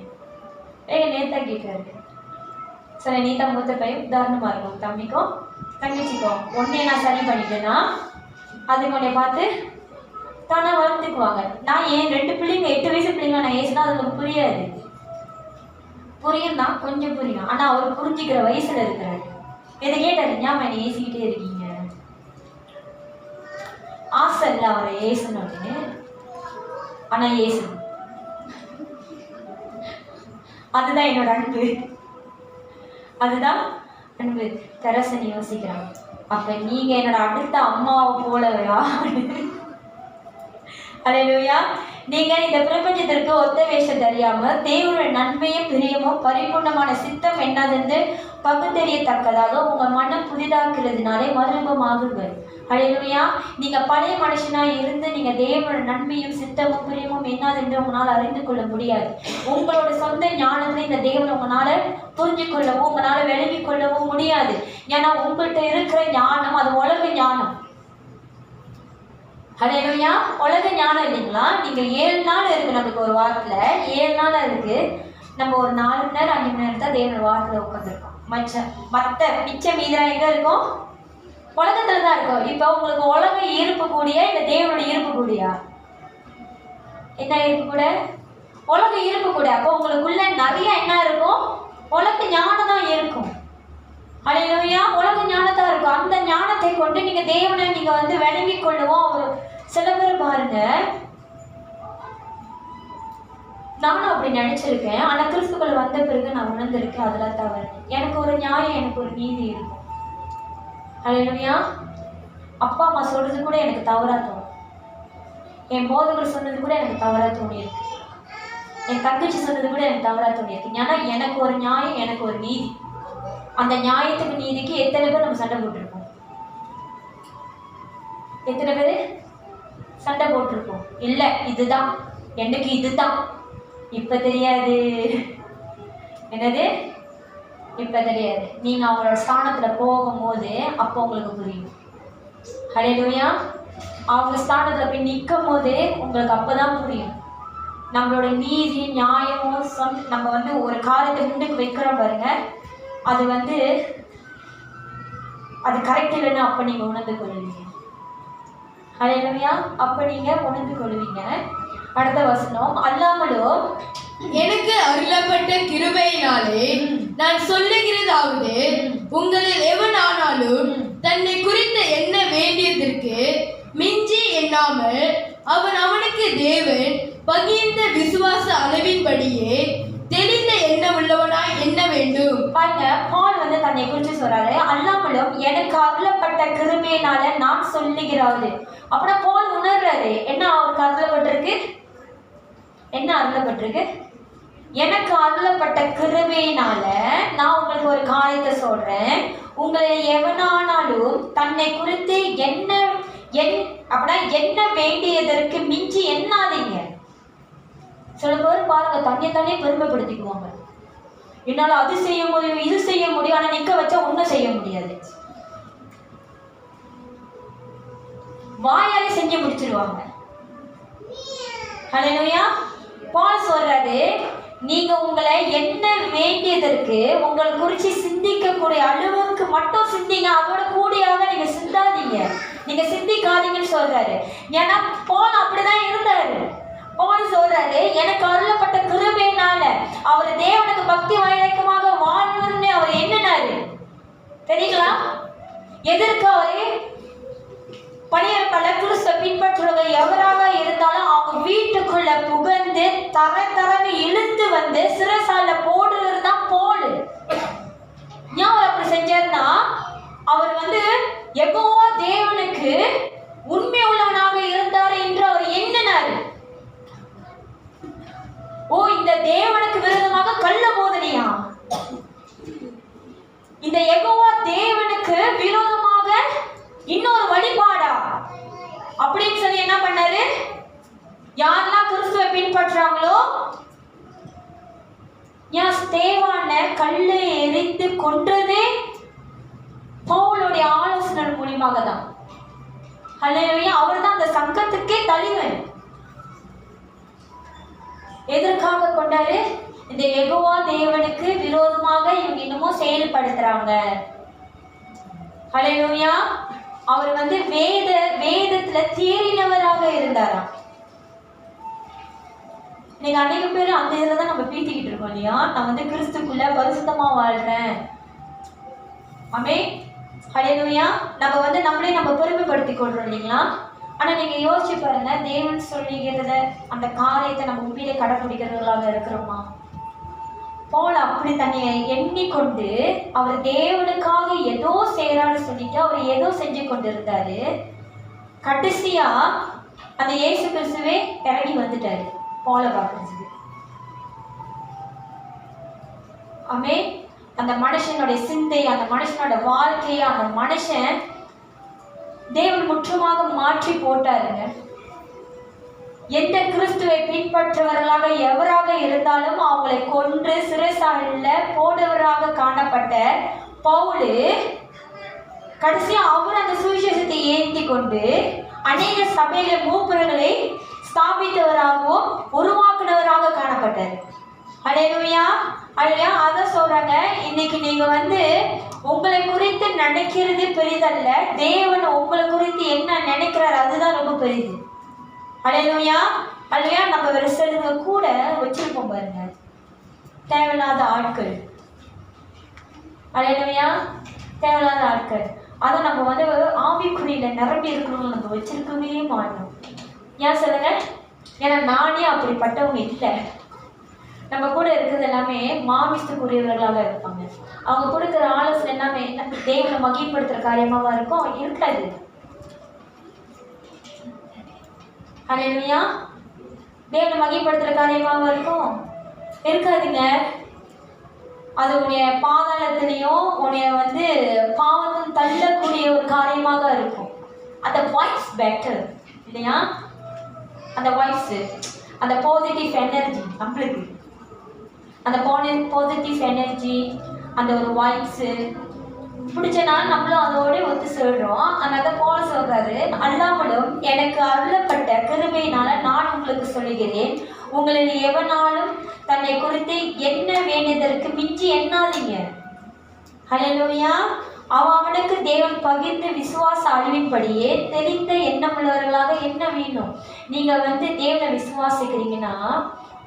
[SPEAKER 1] நேத்தா கேட்டாரு. சரி, நீ தான் மூத்த பையன், உதாரணமாக இருக்கும் தம்பிக்கும் தங்கச்சிக்கும். ஒன்னே நான் சரி பண்ணிட்டேன்னா அதுக்கு உன்னை பார்த்து தானே வளர்ந்துக்குவாங்க. நான் ஏன் 2 பிள்ளைங்க 8 வயசு பிள்ளைங்க நான் ஏசினா அதுக்கு புரியாது. புரியும் தான், கொஞ்சம் புரியும். ஆனால் அவர் புரிஞ்சிக்கிற வயசில் இருக்கிறாரு. இதை கேட்டாரு, ஞாபகம் என்னை ஏசிக்கிட்டே இருக்கீங்க. ஆசை இல்லை அவரை ஏசணும்னு, ஆனால் ஏசணும். அதுதான் என்னோட அன்பு, அதுதான் அன்பு. தெரசன் யோசிக்கிறாங்க, அப்போ நீங்கள் என்னோட அடுத்த அம்மாவை போலவையா? ஹல்லேலூயா. நீங்க இந்த பிரபஞ்சத்திற்கு ஒத்த வேஷம் தெரியாம தேவனுடைய நன்மையும் பிரியமும் பரிபூர்ணமான சித்தம் என்னதென்று பகுத்தறியத்தக்கதாக உங்க மனம் புதிதாக்குறதுனாலே மறுரூபமாகுங்கள். ஹல்லேலூயா. நீங்க பழைய மனுஷனா இருந்து நீங்க தேவனோட நன்மையும் சித்தமும் பிரியமும் என்னதென்று உங்களால் அறிந்து கொள்ள முடியாது. உங்களோட சொந்த ஞானத்துல இந்த தேவனை உங்களால புரிஞ்சு கொள்ளவும் உங்களால விளங்கி கொள்ளவும் முடியாது. ஏன்னா உங்கள்கிட்ட இருக்கிற ஞானம் அது உலக ஞானம். ஹல்லேலூயா. உலக ஞானம் இல்லைங்களா? நீங்க 7 நாள் இருக்கு நமக்கு ஒரு வாரத்துல 7 நாள் இருக்கு. நம்ம ஒரு 4 மணி நேரம் 5 மணி நேரம் தான் தேவனோட வாரத்துல உட்காந்துருக்கோம். மிச்சம் மீதம் எங்க இருக்கும்? உலகத்துல தான் இருக்கும். இப்போ உங்களுக்கு உலக ஈர்ப்பு கூடிய இந்த தேவனோட ஈர்ப்பு கூடியா? என்ன ஈர்ப்பு கூட? உலக ஈர்ப்பு கூட. அப்போ உங்களுக்குள்ள நிறைய என்ன இருக்கும்? உலக ஞானம் தான் இருக்கும். ஹல்லேலூயா. உலக ஞானத்தா இருக்கும். அந்த ஞானத்தை கொண்டு நீங்க தேவனை நீங்க வந்து விளங்கி கொள்ளுவோம். அவர் சில பேர் பாருங்க, நானும் அப்படி நினைச்சிருக்கேன். ஆனா கிறிஸ்துக்குள்ள வந்த பிறகு நான் உணர்ந்திருக்கேன் அதெல்லாம் தவறு. எனக்கு ஒரு நியாயம், எனக்கு ஒரு நீதி இருக்கும். ஹல்லேலூயா. அப்பா அம்மா சொல்றது கூட எனக்கு தவறா தோணும். என் போதகர் சொன்னது கூட எனக்கு தவறா தோணியிருக்கு. என் தங்கச்சி சொன்னது கூட எனக்கு தவறா தோணியிருக்கு. ஏன்னா எனக்கு ஒரு நியாயம், எனக்கு ஒரு நீதி. அந்த நியாயத்துக்கு நீதிக்கு எத்தனை பேர் நம்ம சண்டை போட்டிருக்கோம்? எத்தனை பேர் சண்டை போட்டிருக்கோம்? இல்லை, இதுதான் எனக்கு, இதுதான் இப்ப தெரியாது. என்னது? இப்ப தெரியாது. நீங்க அவங்களோட ஸ்தானத்துல போகும்போது அப்போ உங்களுக்கு புரியும். ஹல்லேலூயா. அவங்க ஸ்தானத்துல போய் நிற்கும் போது உங்களுக்கு அப்பதான் புரியும். நம்மளோட நீதி நியாயமும் நம்ம வந்து ஒரு காரியத்தை முன்னுக்கு வைக்கிறோம் பாருங்க, அது வந்து அது கரெக்ட் இல்லைன்னு அப்போ நீங்கள் உணர்ந்து கொள்வீங்க. ஹல்லேலூயா. அப்போ நீங்கள் உணர்ந்து கொள்வீங்க. அடுத்த வசனம், அல்லாமலும்
[SPEAKER 2] எனக்கு அருளப்பட்ட கிருபையினாலே நான் சொல்லுகிறதாவது, உங்களில் எவனானாலும் தன்னை குறித்த எண்ண வேண்டியதற்கு மிஞ்சி எண்ணாமல் அவன் அவனுக்கு தேவன் பகிர்ந்த விசுவாச அளவின்படியே தெளிந்த எண்ணம் உள்ளவனாய் எண்ண வேண்டும்.
[SPEAKER 1] பாருங்க, பால் வந்து தன்னை குறித்து சொல்றாரு, அல்லாமலும் எனக்கு அருளப்பட்ட கிருபையினால நான் சொல்லுகிறாரு. அப்படின்னா பால் உணர்றாரு என்ன அவருக்கு அருளப்பட்டிருக்கு. என்ன அருளப்பட்டிருக்கு? எனக்கு அருளப்பட்ட கிருபையினால நான் உங்களுக்கு ஒரு காரியத்தை சொல்றேன். உங்களை எவனானாலும் தன்னை குறித்து அப்படின்னா என்ன வேண்டியதற்கு மிஞ்சி எண்ணாதீங்க. சில பேர் பாருங்க, தன்னை பெருமைப்படுத்திக்குவாங்க. என்னால அது செய்ய முடியும், இது செய்ய முடியும், ஆனா நிக்க வச்சா ஒன்னும் செய்ய முடியாது. வாயாலே செஞ்சு முடிச்சிருவாங்க. ஹல்லேலூயா. பால் சொல்றாரு, நீங்க உங்களை என்ன வேண்டியதற்கு உங்கள் குறித்து சிந்திக்கக்கூடிய அளவுக்கு மட்டும் சிந்திங்க. அதோட கூடியாக நீங்க சிந்தாதீங்க, நீங்க சிந்திக்காதீங்கன்னு சொல்றாரு. ஏன்னா பால் அப்படிதான் இருந்தாரு. பால் சொல்றாரு, எனக்கு அருளப்பட்ட கிருபையினால அவர் தேவனுக்கு பக்தி வைராக்கியமாக வாழ்வதுன்னு அவர் எண்ணினாரு. தெரியுங்களா? எதற்கு அவரு பணியற்பல கிறிஸ்துவ பின்பற்றுவதை எவராக இருந்தாலும் அவங்க வீட்டுக்குள்ள புகழ்ந்து தரன்னு இழுத்து வந்து சிறைசால போடுறது தான் போடு. ஏன் அவர் அப்படி செஞ்சாருன்னா, அவர் வந்து யெகோவா தேவனுக்கு உண்மை உள்ளவனாக இருந்தார் என்று அவர் எண்ணினாரு. ஓ, இந்த தேவனுக்கு விரோதமாக கள்ள போதனையா? இந்த யெகோவா தேவனுக்கு விரோதமாக இன்னொரு வழிபாடா அப்படின்னு சொல்லி என்ன பண்ணாரு? யாரெல்லாம் கிறிஸ்துவை பின்பற்றாங்களோ, ஏன் ஸ்தேவான கல்லை எரித்து கொன்றதே பவுலுடைய ஆலோசனை மூலியமாக தான். ஹல்லேலூயா. அவர் தான் அந்த சங்கத்துக்கே தலைவர். எதற்காக கொண்டாரு? இந்த யெகோவா தேவனுக்கு விரோதமாக இவங்க இன்னமும் செயல்படுத்துறாங்க. ஹல்லேலூயா. அவர் வந்து வேதத்துல தேறினவராக இருந்தாராம். நீங்க அநேக பேர் அந்த இதுல தான் நம்ம பீத்திக்கிட்டு இருக்கோம் இல்லையா? நான் வந்து கிறிஸ்துக்குள்ள பரிசுத்தமா வாழ்றேன். ஆமென். ஹல்லேலூயா. நம்ம வந்து நம்ம பெருமைப்படுத்திக் கொள்றோம் இல்லைங்களா? ஆனா நீங்க யோசிச்சு பாருங்க, தேவன் சொல்லுகிறத அந்த காரியத்தை நம்ம உண்மையிலே கடைபிடிக்கிறவர்களாக இருக்கிறோமா? போல அப்படி தன்னை எண்ணிக்கொண்டு அவர் தேவனுக்காக ஏதோ செய்யறான்னு சொல்லிட்டு அவர் ஏதோ செஞ்சு கொண்டு இருந்தாரு. கடைசியா அந்த இயேசு கிறிஸ்துவே இறங்கி வந்துட்டாரு பவுலை பார்க்கறதுக்கு. ஆமே. அந்த மனுஷனுடைய சிந்தை, அந்த மனுஷனோட வாழ்க்கையை அந்த மனுஷன் தேவன் முற்றுமாக மாற்றி போட்டாருங்க. எந்த கிறிஸ்துவை பின்பற்றுவர்களாக எவராக இருந்தாலும் அவங்களை கொன்று சிறைசாலையில போடுவராக காணப்பட்ட பவுல் கடைசியா அவர் அந்த சுவிசேஷத்தை ஏந்தி கொண்டு அநேக சபையில மூப்பர்களை ஸ்தாபித்தவராகவும் உருவாக்குனவராக காணப்பட்டார். அல்லேலூயா, அல்லேலூயா. அதான் சொல்றாங்க, இன்னைக்கு நீங்க உங்களை குறித்து நினைக்கிறது பெரிதல்ல, தேவன் உங்களை குறித்து என்ன நினைக்கிறார் அதுதான் ரொம்ப பெரிது. அல்லேலூயா, அல்லேலூயா. நம்ம ஒரு சிலருங்க கூட வச்சிருப்போம் பாருங்க, தேவையில்லாத ஆட்கள். அல்லேலூயா, தேவையில்லாத ஆட்கள். அதை நம்ம ஆவிக்குறியில நிரம்பி இருக்கிறவங்க நம்ம வச்சிருக்கவே மாட்டோம். ஏன் சொல்லுங்க? ஏன்னா நானே அப்படிப்பட்டவங்க இல்லை. நம்ம கூட இருக்கிறது எல்லாமே மாமிசத்துக்குரியவர்களாக இருப்பாங்க. அவங்க கொடுக்குற ஆலோசனை எல்லாமே என்ன தேவனை மகிமைப்படுத்துற காரியமாவா இருக்கும்? இருக்காது. அல்லேலூயா. தேவனை மகிமைப்படுத்துற காரியமாவா இருக்கும்? இருக்காதுங்க. அது உன்னைய பாதாளத்திலையும் உன்னைய பாவத்தில் தள்ளக்கூடிய ஒரு காரியமாக இருக்கும். அந்த வாய்ஸ் பெட்டர் இல்லையா? அந்த வாய்ஸ், அந்த பாசிட்டிவ் எனர்ஜி, நம்மளுக்கு அந்த பாசிட்டிவ் எனர்ஜி, அந்த ஒரு வாய்ஸு பிடிச்சனால நம்மளும் அதோட ஒத்து சொல்கிறோம். அதனால போல சொல்கிறாரு, அல்லாமலும் எனக்கு அருளப்பட்ட கிருபையினால நான் உங்களுக்கு சொல்லுகிறேன், உங்களில் எவனாலும் தன்னை குறித்து என்ன வேண்டியதற்கு மிஞ்சி எண்ணாதீங்க. அல்லேலூயா. அவனுக்கு தேவன் பகிர்ந்து விசுவாச அழிவின்படியே தெரிந்த எண்ணமுள்ளவர்களாக என்ன வேணும். நீங்கள் தேவனை விசுவாசிக்கிறீங்கன்னா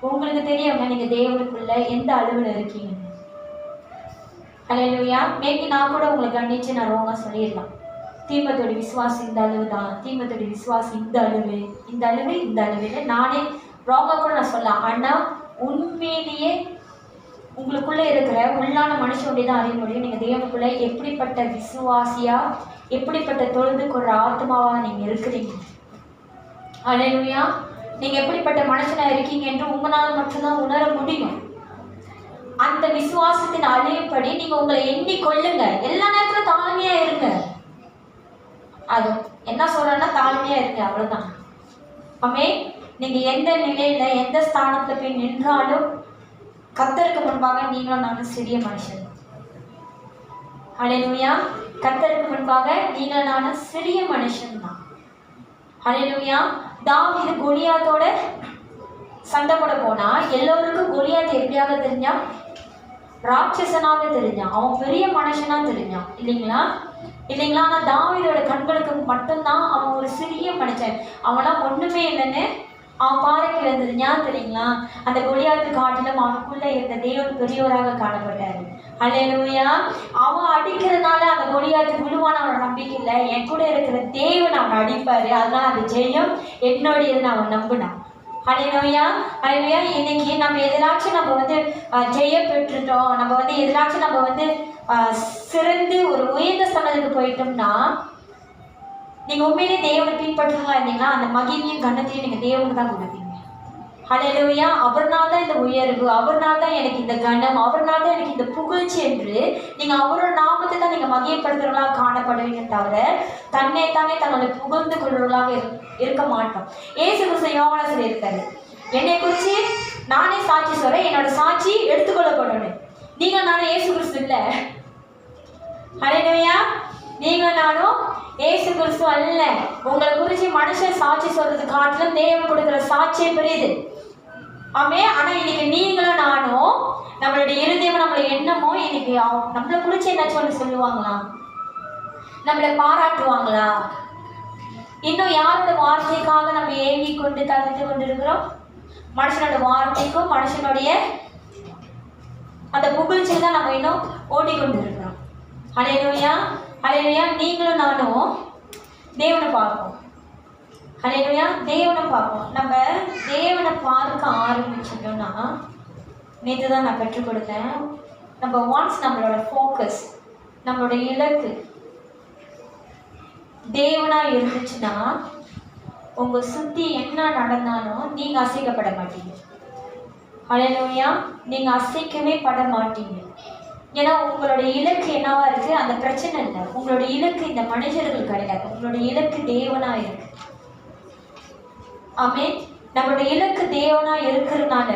[SPEAKER 1] உங்களுக்கு தெரியுங்க நீங்கள் தேவனுக்குள்ள எந்த அளவில் இருக்கீங்க. அல்லேலூயா. மேபி நான் கூட உங்களை கண்டிச்சு நான் ரோங்க சொல்லிடலாம், தீமத்தோட விசுவாசி இந்த அளவு தான், தீமத்தோட விசுவாசி இந்த அளவு, இந்த அளவு, இந்த அளவுன்னு நானே ரோங்க கூட நான் சொல்லலாம். ஆனால் உண்மையிலேயே உங்களுக்குள்ளே இருக்கிற உள்ளான மனுஷனுடைய தான் அறிய முடியும் நீங்கள் தேவனுக்குள்ள எப்படிப்பட்ட விசுவாசியா, எப்படிப்பட்ட தொழுது கொள்கிற ஆத்மாவாக நீங்கள் இருக்கிறீங்க. அல்லேலூயா. நீங்கள் எப்படிப்பட்ட மனுஷனாக இருக்கீங்க என்று உங்களால் மட்டும்தான் உணர முடியும். அந்த விசுவாசத்தின் அழிவுப்படி நீங்கள் உங்களை எண்ணிக்கொள்ளுங்க. எல்லா நேரத்திலும் தாழ்மையாக இருங்க. அது என்ன சொல்கிறேன்னா தாழ்மையாக இருங்க, அவ்வளோதான். ஆமே. நீங்கள் எந்த நிலையில் எந்த ஸ்தானத்தில் போய் நின்றாலும் கர்த்தருக்கு முன்பாக நீங்களும் நானும் சிறிய மனுஷன். அல்லேலூயா. கர்த்தருக்கு முன்பாக நீங்களும் நானும் சிறிய மனுஷன் தான். அல்லேலூயா. தாவீது கோலியாத்தோட சண்டை போட போனா எல்லோருக்கும் கோலியாத் எப்படியாக தெரிஞ்சான்? ராட்சசனாக தெரிஞ்சான். அவன் பெரிய மனுஷனா தெரிஞ்சான் இல்லைங்களா? இல்லைங்களா? ஆனால் தாவீதோட கண்களுக்கு மட்டும்தான் அவன் ஒரு சிறிய மனுஷன், அவனாம் ஒன்றுமே இல்லைன்னு அவன் பாறைக்கு இருந்தது. ஞான் தெரியுங்களா? அந்த கோலியாத்து காட்டிலும் அவனுக்குள்ள இருந்த தேவன் பெரியவராக காணப்பட்டாரு. அல்லேலூயா. அவன் அடிக்கிறதுனால அந்த கோலியாத்து விழுவான அவனோட நம்பிக்கை இல்லை, என் கூட இருக்கிற தேவன் அவனை அடிப்பாரு, அதனால அந்த ஜெயம் என்னுடையதுன்னு அவன் நம்பினான். அல்லேலூயா. அல்லேலூயா. இன்னைக்கு நம்ம எதிராச்சும் நம்ம ஜெயம் பெற்றுட்டோம், நம்ம எதிராச்சும் நம்ம சிறந்து ஒரு உயர்ந்த ஸ்தானத்துக்கு போயிட்டோம்னா நீங்கள் உண்மையிலே தேவனை பின்பற்றுங்களா இருந்தீங்கன்னா அந்த மகிமையும் கண்ணத்தையும் நீங்கள் தேவனுக்கு தான் கொடுப்பீங்க. அல்லேலூயா. அவர்னால தான் இந்த உயர்வு, அவர்னால தான் எனக்கு இந்த கணம், அவர்னால தான் எனக்கு இந்த புகழ்ச்சி என்று நீங்கள் அவரோட நாமத்தை தான் நீங்கள் மகிமைப்படுத்துகிறவர்களாக காணப்படுவீங்க தவிர தன்னைத்தானே தங்களை புகழ்ந்து கொள்வர்களாக இருக்க மாட்டோம். ஏசு கிறிஸ்து யோவான்ல சொல்லியிருக்காரு, என்னை குறித்து நானே சாட்சி சொல்கிறேன், என்னோட சாட்சி எடுத்துக்கொள்ளப்படணும். நீங்கள் நானும் ஏசு கிறிஸ்து இல்லை. அல்லேலூயா. நீங்கள் நானும் ஏசு கிறிஸ்து அல்ல. உங்களை குறித்து மனுஷன் சாட்சி சொல்றது காட்டிலும் தேவன் கொடுக்குற சாட்சியே பெரியது. ஆமே. ஆனால் இன்னைக்கு நீங்களும் நானும் நம்மளுடைய இருதயம் நம்மளுடைய எண்ணமோ இன்னைக்கு நம்மளை குறித்து என்ன சொல்லுவாங்களா? நம்மளை பாராட்டுவாங்களா? இன்னும் யாரோட வார்த்தைக்காக நம்ம ஏங்கி கொண்டு தவிர்த்து கொண்டு இருக்கிறோம்? மனுஷனோட வார்த்தைக்கும் மனுஷனுடைய அந்த புகழ்ச்சியில் தான் நம்ம இன்னும் ஓடிக்கொண்டு இருக்கிறோம். அல்லேலூயா. அல்லேலூயா. நீங்களும் நானும் தேவனை பார்ப்போம். அல்லேலூயா. தேவனை பார்ப்போம். நம்ம தேவனை பார்க்க ஆரம்பிச்சிட்டோம்னா, நேற்று தான் நான் கற்றுக் கொடுத்தேன், நம்ம ஒன்ஸ் நம்மளோட ஃபோக்கஸ், நம்மளோட இலக்கு தேவனாக இருந்துச்சுன்னா உங்க சுத்தி என்ன நடந்தாலும் நீங்க அசைக்கப்பட மாட்டீங்க. ஹல்லேலூயா. நீங்க அசைக்கவே பட மாட்டீங்க. ஏன்னா உங்களுடைய இலக்கு என்னவா இருக்கு? அந்த பிரச்சனை இல்லை. உங்களுடைய இலக்கு இந்த மனிதர்கள் கிடையாது. உங்களுடைய இலக்கு தேவனா இருக்கு. ஆமென். நம்மளுடைய இலக்கு தேவனா இருக்கிறதுனால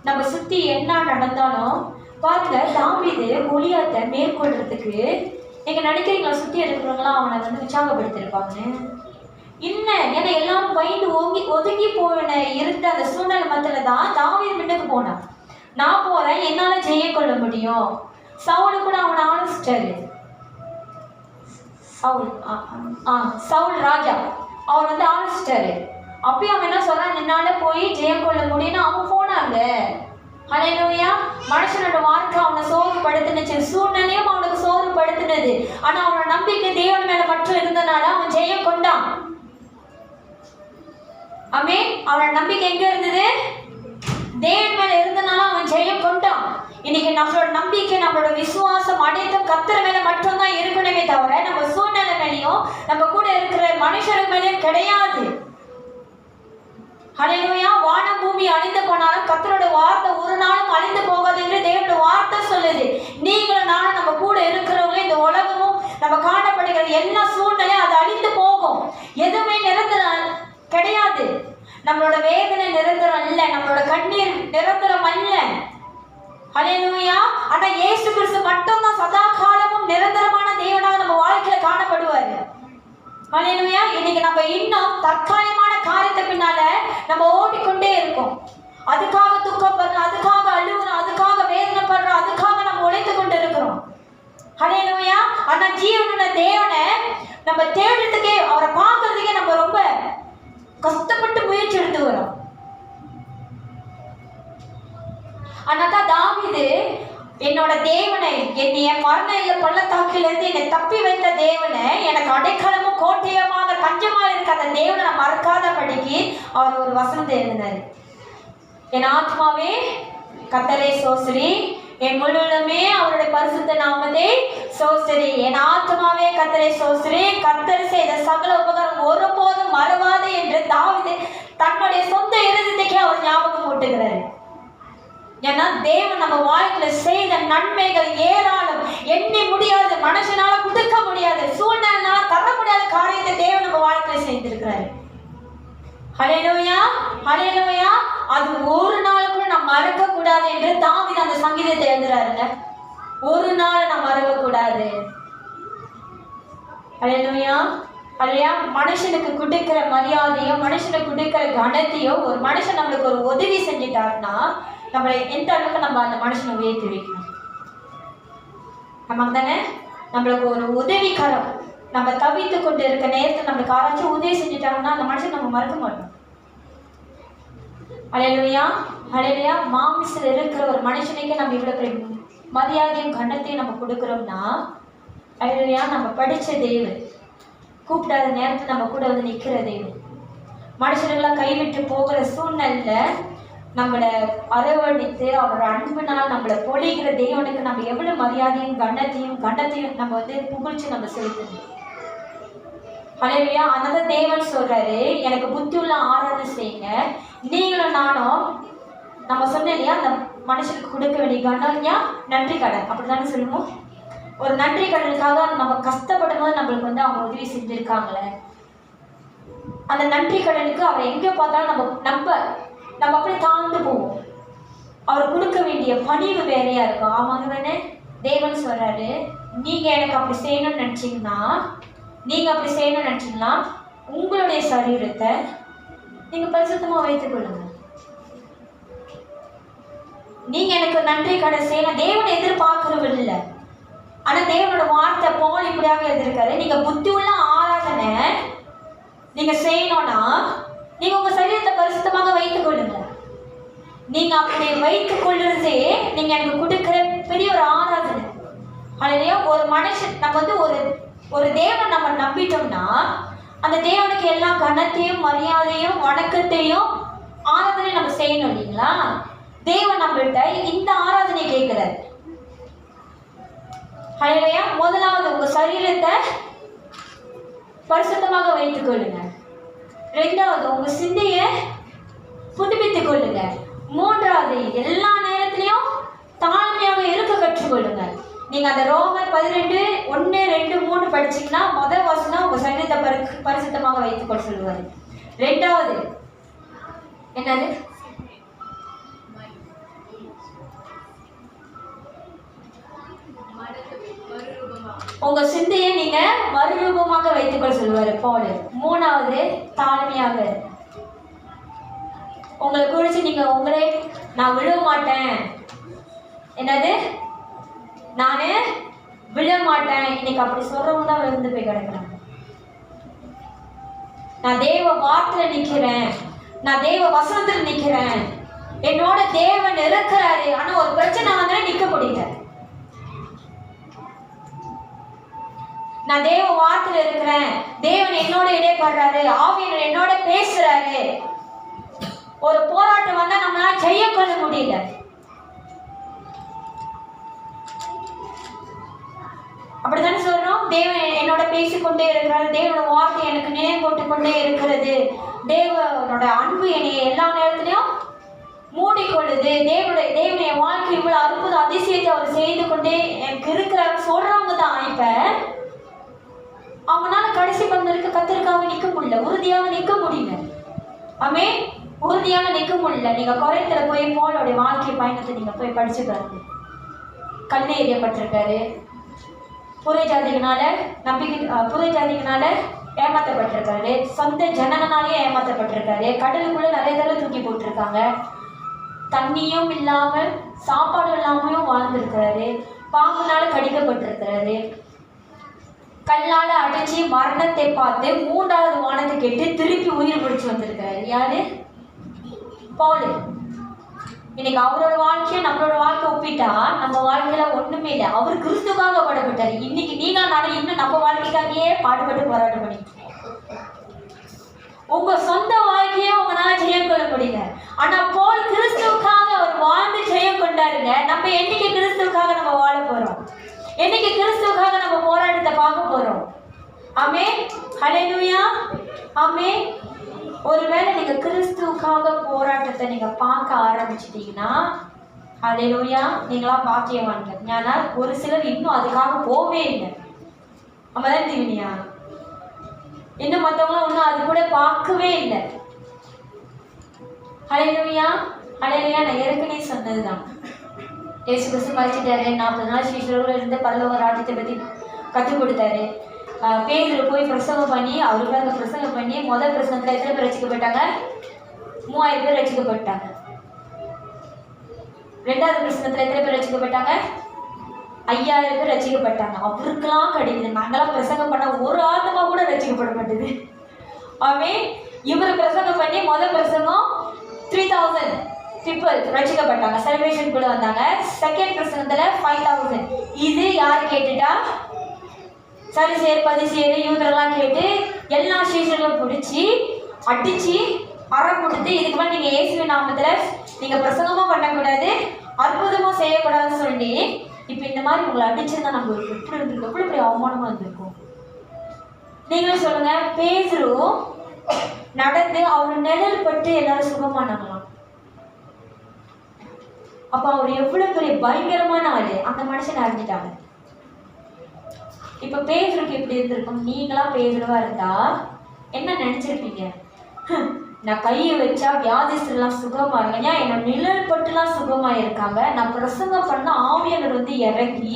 [SPEAKER 1] நம்ம சுத்தி என்ன நடந்தாலும் பாருங்க, தாவீது கோலியாத்தை மேற்கொள்றதுக்கு நீங்க நினைக்கிறீங்களா சுத்தி இருக்கிறவங்களாம் அவனை வந்து உற்சாகப்படுத்திருப்பாங்க? இல்லை. ஏன்னா எல்லாரும் பயந்து ஒதுங்கி போன இருந்த அந்த சூழ்நிலை மத்தியில தான் தாவீது முன்னுக்கு போனான். நான் போறேன், என்னால ஜெய கொள்ள முடியும். சவுலு கூட அவனை ஆலோசிச்சாரு. சவுல் ராஜா அவர் வந்து ஆலோசிச்சாரு. அப்பயும் அவன் என்ன சொல்றான், என்னால போய் ஜெயம் கொள்ள முடியும்னு அவன் போனாங்க. ஹல்லேலூயா. மனுஷனோட வாழ்க்கை அவனை சோர்வுபடுத்தினுச்சு, சூழ்நிலையும் அவனுக்கு சோர்வுபடுத்தினது. ஆனா அவனோட நம்பிக்கை தேவன் மேல மட்டும் இருந்தனால அவன் ஜெயம் கொண்டான். ஆமென். அவனோட நம்பிக்கை எங்க இருந்தது? தேவன் மேல இருந்தனால அவன் ஜெயம் கொண்டான். இன்னைக்கு நம்மளோட நம்பிக்கை, நம்மளோட விசுவாசம் அனைத்தும் கர்த்தர் மேல மட்டும்தான் இருக்கணுமே தவிர நம்ம சூழ்நிலை மேலேயும் நம்ம கூட இருக்கிற மனுஷர் மேலேயும் கிடையாது. ஹல்லேலூயா. வானம் பூமி அழிந்து போனாலும் கர்த்தரோட வார்த்தை ஒரு நாளும் அழிந்து போகாது என்று தேவனோட வார்த்தை சொல்லுது. நீங்களும் நானும் நம்ம கூட இருக்கிறவங்க, இந்த உலகமும் நம்ம காணப்படுகிற எல்லா சூழ்நிலையும் அது அழிந்து போகும். எதுவுமே நிரந்தரம் கிடையாது. நம்மளோட வேதனை நிரந்தரம் இல்லை, நம்மளோட கண்ணீர் நிரந்தரம் அல்ல. ஹல்லேலூயா. ஆனா இயேசு கிறிஸ்து மட்டும்தான் சதா காலமும் நிரந்தரமான தேவனாக நம்ம வாழ்க்கையில காணப்படுவாரு. ஹல்லேலூயா. இன்னைக்கு நம்ம இன்னும் தற்காலிகமான காரியத்தை பின்னால நம்ம ஓடிக்கொண்டே இருக்கோம். அதுக்காக துக்கப்படுறோம், அதுக்காக அழுகுறோம், அதுக்காக வேதனைப்படுறோம், அதுக்காக நம்ம உழைத்து கொண்டு இருக்கிறோம். ஹல்லேலூயா. ஆனா ஜீவனுள்ள தேவனை நம்ம தேடுறதுக்கே, அவரை பார்க்கறதுக்கே நம்ம ரொம்ப கஷ்டப்பட்டு முயற்சி எடுத்து வரோம். ஆனாதான் தாவீது, என்னோட தேவனை, என்னைய மரண இல்ல பள்ளத்தாக்கிலிருந்து என்னை தப்பி வைத்த தேவனை, எனக்கு அடைக்கலமும் கோட்டையமாக தஞ்சமாக இருக்க அந்த தேவனை நான் மறக்காதபடிக்கு அவர் ஒரு வசனத்தை எழுதினார். என் ஆத்மாவே கர்த்தரை சோஸ்திரி, என் முழுவதுமே அவருடைய பரிசுத்த நாமத்தை சோஸ்திரி. என் ஆத்மாவே கர்த்தரை சோஸ்திரி, கர்த்தர் செய்த சகல உபகாரம் ஒருபோதும் மறவாது என்று தாவீது தன்னுடைய சொந்த இருதயத்துக்கே அவர் ஞாபகம் ஊட்டுகிறார். ஏன்னா தேவன் நம்ம வாழ்க்கையில செய்த நன்மைகள் ஏராளம், எண்ணி முடியாது, மனுஷனால கொடுக்க முடியாது, சூழ்நிலைனால தர முடியாத காரியத்தை தேவன் நம்ம வாழ்க்கையில செய்திருக்கிறாரு. ஹல்லேலூயா. ஹல்லேலூயா. அது ஒரு நாள் கூட நம்ம மறக்க கூடாது என்று தாவீது அந்த சங்கீதத்தை எழுதுறாருங்க. ஒரு நாள் நம்ம மறக்க கூடாது. ஹல்லேலூயா. அல்லையா. மனுஷனுக்கு கொடுக்கிற மரியாதையோ, மனுஷனுக்கு கொடுக்கிற கனத்தையோ, ஒரு மனுஷன் நம்மளுக்கு ஒரு உதவி செஞ்சுட்டாருன்னா நம்மளை எந்த அளவுக்கு நம்ம அந்த மனுஷனை உயர்த்தி வைக்கணும். நமக்கு தானே நம்மளுக்கு ஒரு உதவிக்காரம், நம்ம தவித்து கொண்டு இருக்க நேரத்தில் நம்மளுக்கு யாராச்சும் உதவி செஞ்சுட்டாங்கன்னா அந்த மனுஷன் நம்ம மறக்க மாட்டோம். ஹல்லேலூயா. ஹல்லேலூயா. மாமிசில் இருக்கிற ஒரு மனுஷனுக்கு நம்ம இவ்வளோ பெரிய மரியாதையும் கனத்தையும் நம்ம கொடுக்குறோம்னா, ஹல்லேலூயா, நம்ம படித்த தேவன், கூப்பிடாத நேரத்தில் நம்ம கூட வந்து நிற்கிற தேவன், மனுஷர்களெல்லாம் கைவிட்டு போகிற சூழ்நிலை நம்மளை அரவணைத்து அவரோட அன்புனால் நம்மளை பொழிகிற தேவனுக்கு நம்ம எவ்வளோ மரியாதையும் கண்டத்தையும் நம்ம வந்து புகழ்ச்சி நம்ம செலுத்தணும். ஹல்லேலூயா. அதனால தேவன் சொல்றாரு, எனக்கு புத்தி உள்ள ஆராதனை செய்யுங்க. நீங்களும் நானும் நம்ம சொன்ன இல்லையா, அந்த மனுஷனுக்கு கொடுக்க வேண்டிய கண்ணையா நன்றி கடன், அப்படித்தானே சொல்லுவோம். ஒரு நன்றி கடனுக்காக நம்ம கஷ்டப்படும் போது நம்மளுக்கு வந்து அவங்க உதவி செஞ்சுருக்காங்களே, அந்த நன்றி கடனுக்கு அவர் எங்கே பார்த்தாலும் நம்ம அப்படியே தாழ்ந்து போவோம். அவர் கொடுக்க வேண்டிய பணிவு வேறையா இருக்கும். ஆமாங்க தானே. தேவன் சொல்றாரு, நீங்க எனக்கு அப்படி செய்யணும்னு நினைச்சீங்கன்னா உங்களுடைய சரீரத்தை நீங்க பரிசுத்தமா வைத்துக் கொள்ளுங்க. நீங்க எனக்கு நன்றி கடன் செய்யணும் தேவனை எதிர்பார்க்கறது இல்லை. ஆனா தேவனோட வார்த்தை போல் இப்படியாக எழுதியிருக்காரு, நீங்க புத்தி உள்ள ஆராதனை நீங்க செய்யணும்னா நீங்க உங்க சரீரத்தை பரிசுத்தமாக வைத்துக் கொள்ளுங்க. நீங்க அப்படி வைத்துக் கொள்ளுறதே நீங்க எனக்கு கொடுக்கிற பெரிய ஒரு ஆராதனை. ஹல்லேலூயா. ஒரு மனுஷன் நம்ம வந்து ஒரு தேவன் நம்ம நம்பிட்டோம்னா அந்த தேவனுக்கு எல்லா கனத்தையும் மரியாதையும் வணக்கத்தையும் ஆராதனையும் நம்ம செய்யணும் இல்லைங்களா. தேவன் நம்மள்கிட்ட இந்த ஆராதனை கேட்கிறார். ஹல்லேலூயா. முதலாவது உங்க சரீரத்தை பரிசுத்தமாக வைத்துக் கொள்ளுங்க. ரெண்டாவது உங்க சிந்தையை புதுப்பித்துக் கொள்ளுங்க. மூன்றாவது எல்லா நேரத்திலையும் தாழ்மையாக இருக்க கற்றுக்கொள்ளுங்க. நீங்க அந்த ரோமர் 12:1-2-3 படிச்சீங்கன்னா முதல் வசனம் உங்க சரீரத்தை பரிசுத்தமாக வைத்துக்கொள்ள சொல்லுவாரு. ரெண்டாவது என்னது? உங்க சிந்தையை நீங்க மறுரூபமாக வைத்துக்கொள்ள சொல்லுவாரு பவுல். மூணாவது தாழ்மையாக. உங்களை குறிச்சு நீங்க உங்களே நான் விழ மாட்டேன், என்னது நானு விழ மாட்டேன், இன்னைக்கு அப்படி சொல்றவங்க தான் விழுந்து போய் கிடக்குறாங்க. நான் தேவ வார்த்தையில நிக்கிறேன், நான் தேவ வசனத்துல நிக்கிறேன், என்னோட தேவன் இருக்கிறாரு. ஆனா ஒரு பிரச்சனை வந்து நிக்க முடியல. நான் தேவ வார்த்தையில இருக்கிறேன், தேவன் என்னோட இடைப்படுறாரு, ஆவியனர் என்னோட பேசுறாரு. ஒரு போராட்டம் வந்தா நம்மளால செய்ய கொள்ள முடியல. அப்படித்தானே சொல்றோம். தேவன் என்னோட பேசிக்கொண்டே இருக்கிறாரு, தேவனோட வார்த்தை எனக்கு நினைவு போட்டு கொண்டே இருக்கிறது, தேவனோட அன்பு என்னை எல்லா நேரத்திலையும் மூடிக்கொள்ளுது, தேவனுடைய வாழ்க்கை இவ்வளவு அற்புத அதிசயத்தை அவர் செய்து கொண்டே எனக்கு இருக்கிறாரு சொல்றவங்க தான் இப்ப அவங்களால கடைசி பந்தலுக்கு கத்திற்காக நிக்க முடியல, உறுதியாக நிக்க முடியல. ஆமே, உறுதியாக நிக்க முடியல. நீங்க குறைத்துல போய் போலோடைய வாழ்க்கை பயணத்தை நீங்க போய் படிச்சு பாருங்க. கண்ணை எறியப்பட்டிருக்காரு, புற ஜாதிகளால புற ஜாதிகளால ஏமாற்றப்பட்டிருக்காரு, சொந்த ஜனங்களாலேயே ஏமாற்றப்பட்டிருக்காரு, கடலுக்குள்ள நிறைய தடவை தூக்கி போட்டிருக்காங்க, தண்ணியும் இல்லாமல் சாப்பாடு இல்லாமையும் வாழ்ந்திருக்கிறாரு, பாம்புனால கடிக்கப்பட்டிருக்கிறாரு, கல்லால அடிச்சு மரணத்தை பார்த்து 3வது வானத்தை கேட்டு திருப்பி உயிர் பிடிச்சு வந்திருக்கிறாரு. யாரு? பவுல். இன்னைக்கு அவரோட வாழ்க்கையை நம்மளோட வாழ்க்கை ஒப்பிட்டா நம்ம வாழ்க்கையில ஒண்ணுமே இல்லை. அவர் கிறிஸ்துக்காக பாடுபட்டாரு. இன்னைக்கு நீங்க நானும் இன்னும் நம்ம வாழ்க்கைக்காகவே பாடுபட்டு போராட்டம் பண்ணி உங்க சொந்த வாழ்க்கையை உங்களால ஜெயம் கொள்ள முடியல. ஆனா பவுல் கிறிஸ்துவுக்காக அவர் வாழ்ந்து ஜெயம் கொண்டாருங்க. நம்ம என்னைக்கு கிறிஸ்துவுக்காக நம்ம வாழ போறோம்? என்னைக்கு கிறிஸ்துவுக்காக நம்ம போராட்டத்தை பார்க்க போறோம்? ஆமே, ஹல்லேலூயா, ஆமே. ஒருவேளை நீங்க கிறிஸ்துவுக்காக போராட்டத்தை நீங்க பார்க்க ஆரம்பிச்சிட்டீங்கன்னா ஹல்லேலூயா, நீங்களா பாக்கியவான்கள். ஏன்னா ஒரு சிலர் இன்னும் அதுக்காக போவே இல்லை. நம்மதான் தீவினியா இன்னும் மற்றவங்களும் ஒன்றும் அது கூட பார்க்கவே இல்லை. ஹல்லேலூயா, ஹல்லேலூயா. நான் ஏற்கனவே சொன்னதுதான். இயேசு கிறிஸ்து மரிச்சிட்டாரு, 40 நாள் சீஷரோடு இருந்து பரலோக ராஜ்யத்தை பற்றி கற்றுக் கொடுத்தாரு. பேதுரு போய் பிரசங்கம் பண்ணி அவருக்காக பிரசங்கம் பண்ணி முதல் பிரசங்கத்தில் எத்தனை பேர் ரசிக்கப்பட்டாங்க? 3000 பேர் ரசிக்கப்பட்டாங்க. 2வது பிரசங்கத்தில் எத்தனை பேர் ரசிக்கப்பட்டாங்க? 5000 பேர் ரசிக்கப்பட்டாங்க. அவருக்கெல்லாம் கிடைக்குது. நாங்களாம் பிரசங்கம் பண்ண ஒரு ஆத்மா கூட ரசிக்கப்பட மாட்டேது. ஆமே, இவர் பிரசங்கம் பண்ணி முதல் பிரசங்கம் 3000 people ரசிக்கப்பட்டாங்க, செலிப்ரேஷன் கூட வந்தாங்க. செகண்ட் பிரசங்கத்துல 5000. இது யாரு கேட்டுட்டா? சரிசேர் பரிசேர் யூதரெல்லாம் கேட்டு எல்லா சீஷர்களும் பிடிச்சி அடிச்சு அறம் கொடுத்து இதுக்கு மேலே நீங்க இயேசுவின் நாமத்துல நீங்க பிரசங்கமும் பண்ணக்கூடாது, அற்புதமும் செய்யக்கூடாதுன்னு சொல்லி இப்போ இந்த மாதிரி உங்களை அடிச்சிருந்தா நம்ம எப்படி இருந்திருக்கோம்? எப்படி இப்படி அவமானமா இருந்திருக்கும்? நீங்களே சொல்லுங்க. பேதுரு நடந்து அவர் நிழல் பட்டு எல்லாரும் சுகமானாங்களாம். அப்ப அவர் எவ்வளவு பெரிய பயங்கரமான ஆளு, அந்த மனுஷனை அறிஞ்சிட்டாங்க. இப்ப பேதுருக்கு எப்படி இருந்திருக்கும்? நீங்களா பேதுருவா இருந்தா என்ன நினைச்சிருப்பீங்க? நான் கையை வச்சா வியாதிஸ்தெல்லாம் சுகமா இருக்காங்க, ஏன் என்னோட நிழல் பட்டுலாம் சுகமா இருக்காங்க, நான் பிரசங்கம் பண்ண ஆவியாளர் வந்து இறங்கி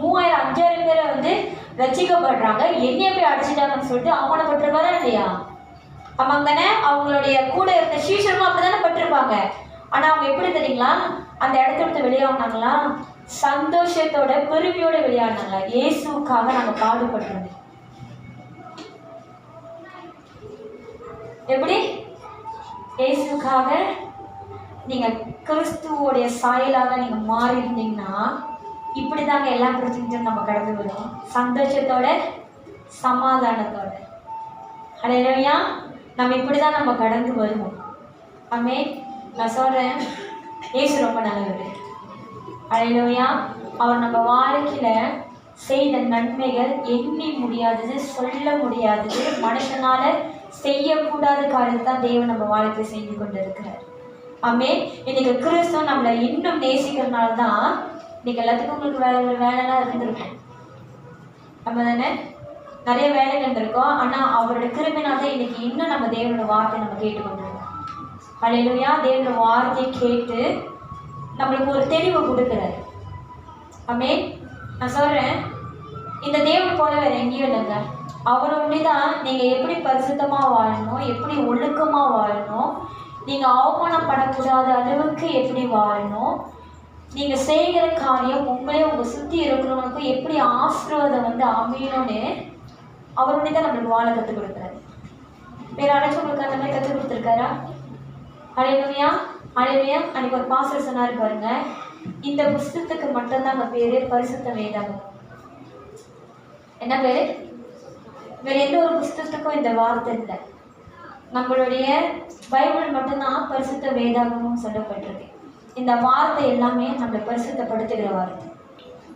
[SPEAKER 1] 3000-5000 பேரை ரசிக்கப்படுறாங்க, என்னைய போய் அடிச்சுட்டாங்கன்னு சொல்லிட்டு அவமானப்பட்டிருப்பாரா இல்லையா? ஆமாங்க தானே? அவங்களுடைய கூட இருந்த சீஷர்களும் அப்படித்தானே பட்டிருப்பாங்க. ஆனா அவங்க எப்படி தெரியுங்களா? அந்த இடத்த விட்டு வெளியானாங்களா? சந்தோஷத்தோட பெருமையோட வெளியானாங்க. இயேசுக்காக நாங்க பாடுபடுறது. எப்படி? இயேசுக்காக நீங்க கிறிஸ்துவோடைய சாயலாக நீங்க மாறி இருந்தீங்கன்னா இப்படிதாங்க எல்லா பிரச்சனையும் நம்ம கடந்து வருவோம். சந்தோஷத்தோட சமாதானத்தோட. ஹல்லேலூயா. நம்ம இப்படிதான் நம்ம கடந்து வருவோம். ஆமே. நான் சொல்றேன், இயேசு ரொம்ப நல்லவர். ஹல்லேலூயா. அவர் நம்ம வாழ்க்கையில செய்த நன்மைகள் எண்ணி முடியாதது, சொல்ல முடியாதது, மனுஷனால செய்யக்கூடாத காரியத்தை தான் தேவன் நம்ம வாழ்க்கை செஞ்சு கொண்டு இருக்கிறார். ஆமென். இன்னைக்கு கிறிஸ்துவ நம்மளை இன்னும் நேசிக்கிறதுனால தான் இன்னைக்கு எல்லாத்துக்கும் உங்களுக்கு வேலைலாம் இருந்திருக்கும். நம்ம தானே நிறைய வேலைகள் இருக்கோம். ஆனால் அவரோட கிருபையினால தான் இன்னைக்கு இன்னும் நம்ம தேவனோட வார்த்தை நம்ம கேட்டுக்கொண்டிருக்கோம். ஹல்லேலூயா. தேவனோட வார்த்தையை கேட்டு நம்மளுக்கு ஒரு தெளிவு கொடுக்குறாரு. ஆமென். நான் சொல்கிறேன், இந்த தேவன் போல வேறு எங்கேயும் இல்லைங்க. அவரை ஒண்டி தான் நீங்கள் எப்படி பரிசுத்தமாக வாழணும், எப்படி ஒழுக்கமாக வாழணும், நீங்கள் அவமானப்படக்கூடாத அளவுக்கு எப்படி வாழணும், நீங்கள் செய்கிற காரியம் உங்களே உங்கள் சுற்றி இருக்கிறவங்களுக்கும் எப்படி ஆசீர்வாதம் வந்து அமையணும்னு அவருடைய தான் நம்மளுக்கு வாழ கற்றுக் கொடுக்குறாரு. வேறு யாராச்சும் உங்களுக்கு அந்த மாதிரி கற்றுக் கொடுத்துருக்காரா? ஹல்லேலூயா. ஹல்லேலூயா. அன்றைக்கி ஒரு பாஸ்டர் சொன்னார் பாருங்க, இந்த புஸ்தகத்துக்கு மட்டும்தாங்க பேர் பரிசுத்த வேதாகம். என்ன பேர்? வேறு எந்த ஒரு புஸ்தகத்துக்கும் இந்த வார்த்தை இல்லை. நம்மளுடைய பைபிள் மட்டும்தான் பரிசுத்த வேதாகமும் சொல்லப்பட்டிருக்கு. இந்த வார்த்தை எல்லாமே நம்மளை பரிசுத்தப்படுத்துகிற வார்த்தை.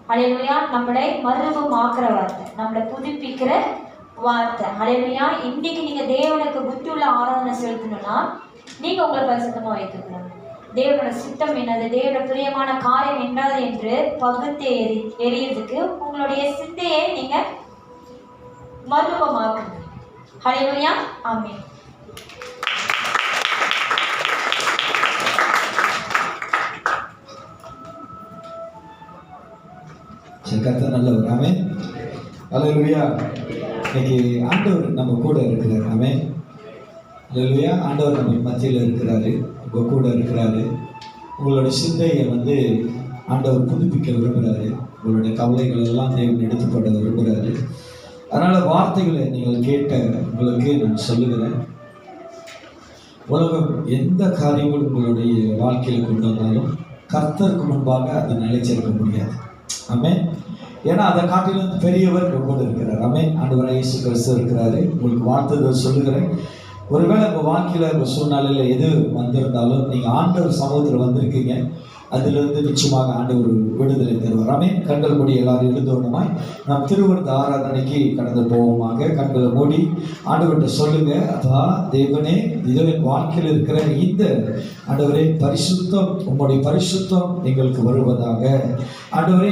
[SPEAKER 1] ஹல்லேலூயா. நம்மளை மறுரூபமாக்குற வார்த்தை, நம்மளை புதுப்பிக்கிற வார்த்தை. ஹல்லேலூயா. இன்னைக்கு நீங்கள் தேவனுக்கு புத்தி உள்ள ஆராதனை செலுத்தணும்னா நீங்கள் உங்களை பரிசுத்தமாக வைத்துக்கணும். தேவனோட சித்தம் என்னது, தேவனோட பிரியமான காரியம் என்னது என்று பகுத்து எறியறதுக்கு உங்களுடைய சிந்தையை நீங்கள் மறுரூபமாக்குங்க. ஹல்லேலூயா. ஆமென்.
[SPEAKER 3] கர்த்தர் நல்லவர். ஆமென். ஹல்லேலூயா. இன்னைக்கு ஆண்டவர் நம்ம கூட இருக்கிறார். ஆமென். ஹல்லேலூயா. ஆண்டவர் நம்ம மத்தியில் இருக்கிறாரு, உங்க கூட இருக்கிறாரு. உங்களோட சிந்தையை வந்து ஆண்டவர் புதுப்பிக்க விரும்புகிறாரு. உங்களுடைய கவலைகள் எல்லாம் தேவன் எடுத்துப்பட விரும்புகிறாரு. அதனால் வார்த்தைகளை நீங்கள் கேட்ட உங்களுக்கு நான் சொல்லுகிறேன், உலகம் எந்த காரியங்கள் உங்களுடைய வாழ்க்கையில் கொண்டு வந்தாலும் கர்த்தருக்கு முன்பாக அது நிலைச்சிருக்க முடியாது. ஆமென். ஏன்னா அதை காட்டிலும் பெரியவர் கூட இருக்கிறார். ஆமென். ஆண்டவராகிய இயேசு கிறிஸ்து இருக்கிறாரு. உங்களுக்கு வாழ்த்துதல் சொல்லுகிறேன். ஒருவேளை உங்கள் வாழ்க்கையில் உங்கள் சூழ்நிலையில் எது வந்திருந்தாலும் நீங்கள் ஆண்டவர் சமூகத்தில் வந்திருக்கீங்க, அதிலிருந்து நிச்சயமாக ஆண்டவர் விடுதலை தருவார். ஆமென். கண்கள் மூடி எல்லாரும் எழுந்தோணுமாய் நாம் திருவிருந்த ஆராதனைக்கு கடந்து போவோமாக. கண்களை மூடி ஆண்டவர்கிட்ட சொல்லுங்க, அப்பா தேவனே, இதோ என் வாழ்க்கையில் இருக்கிற இந்த ஆண்டவரே பரிசுத்தம், உங்களுடைய பரிசுத்தம் எங்களுக்கு வருவதாக. ஆண்டவரே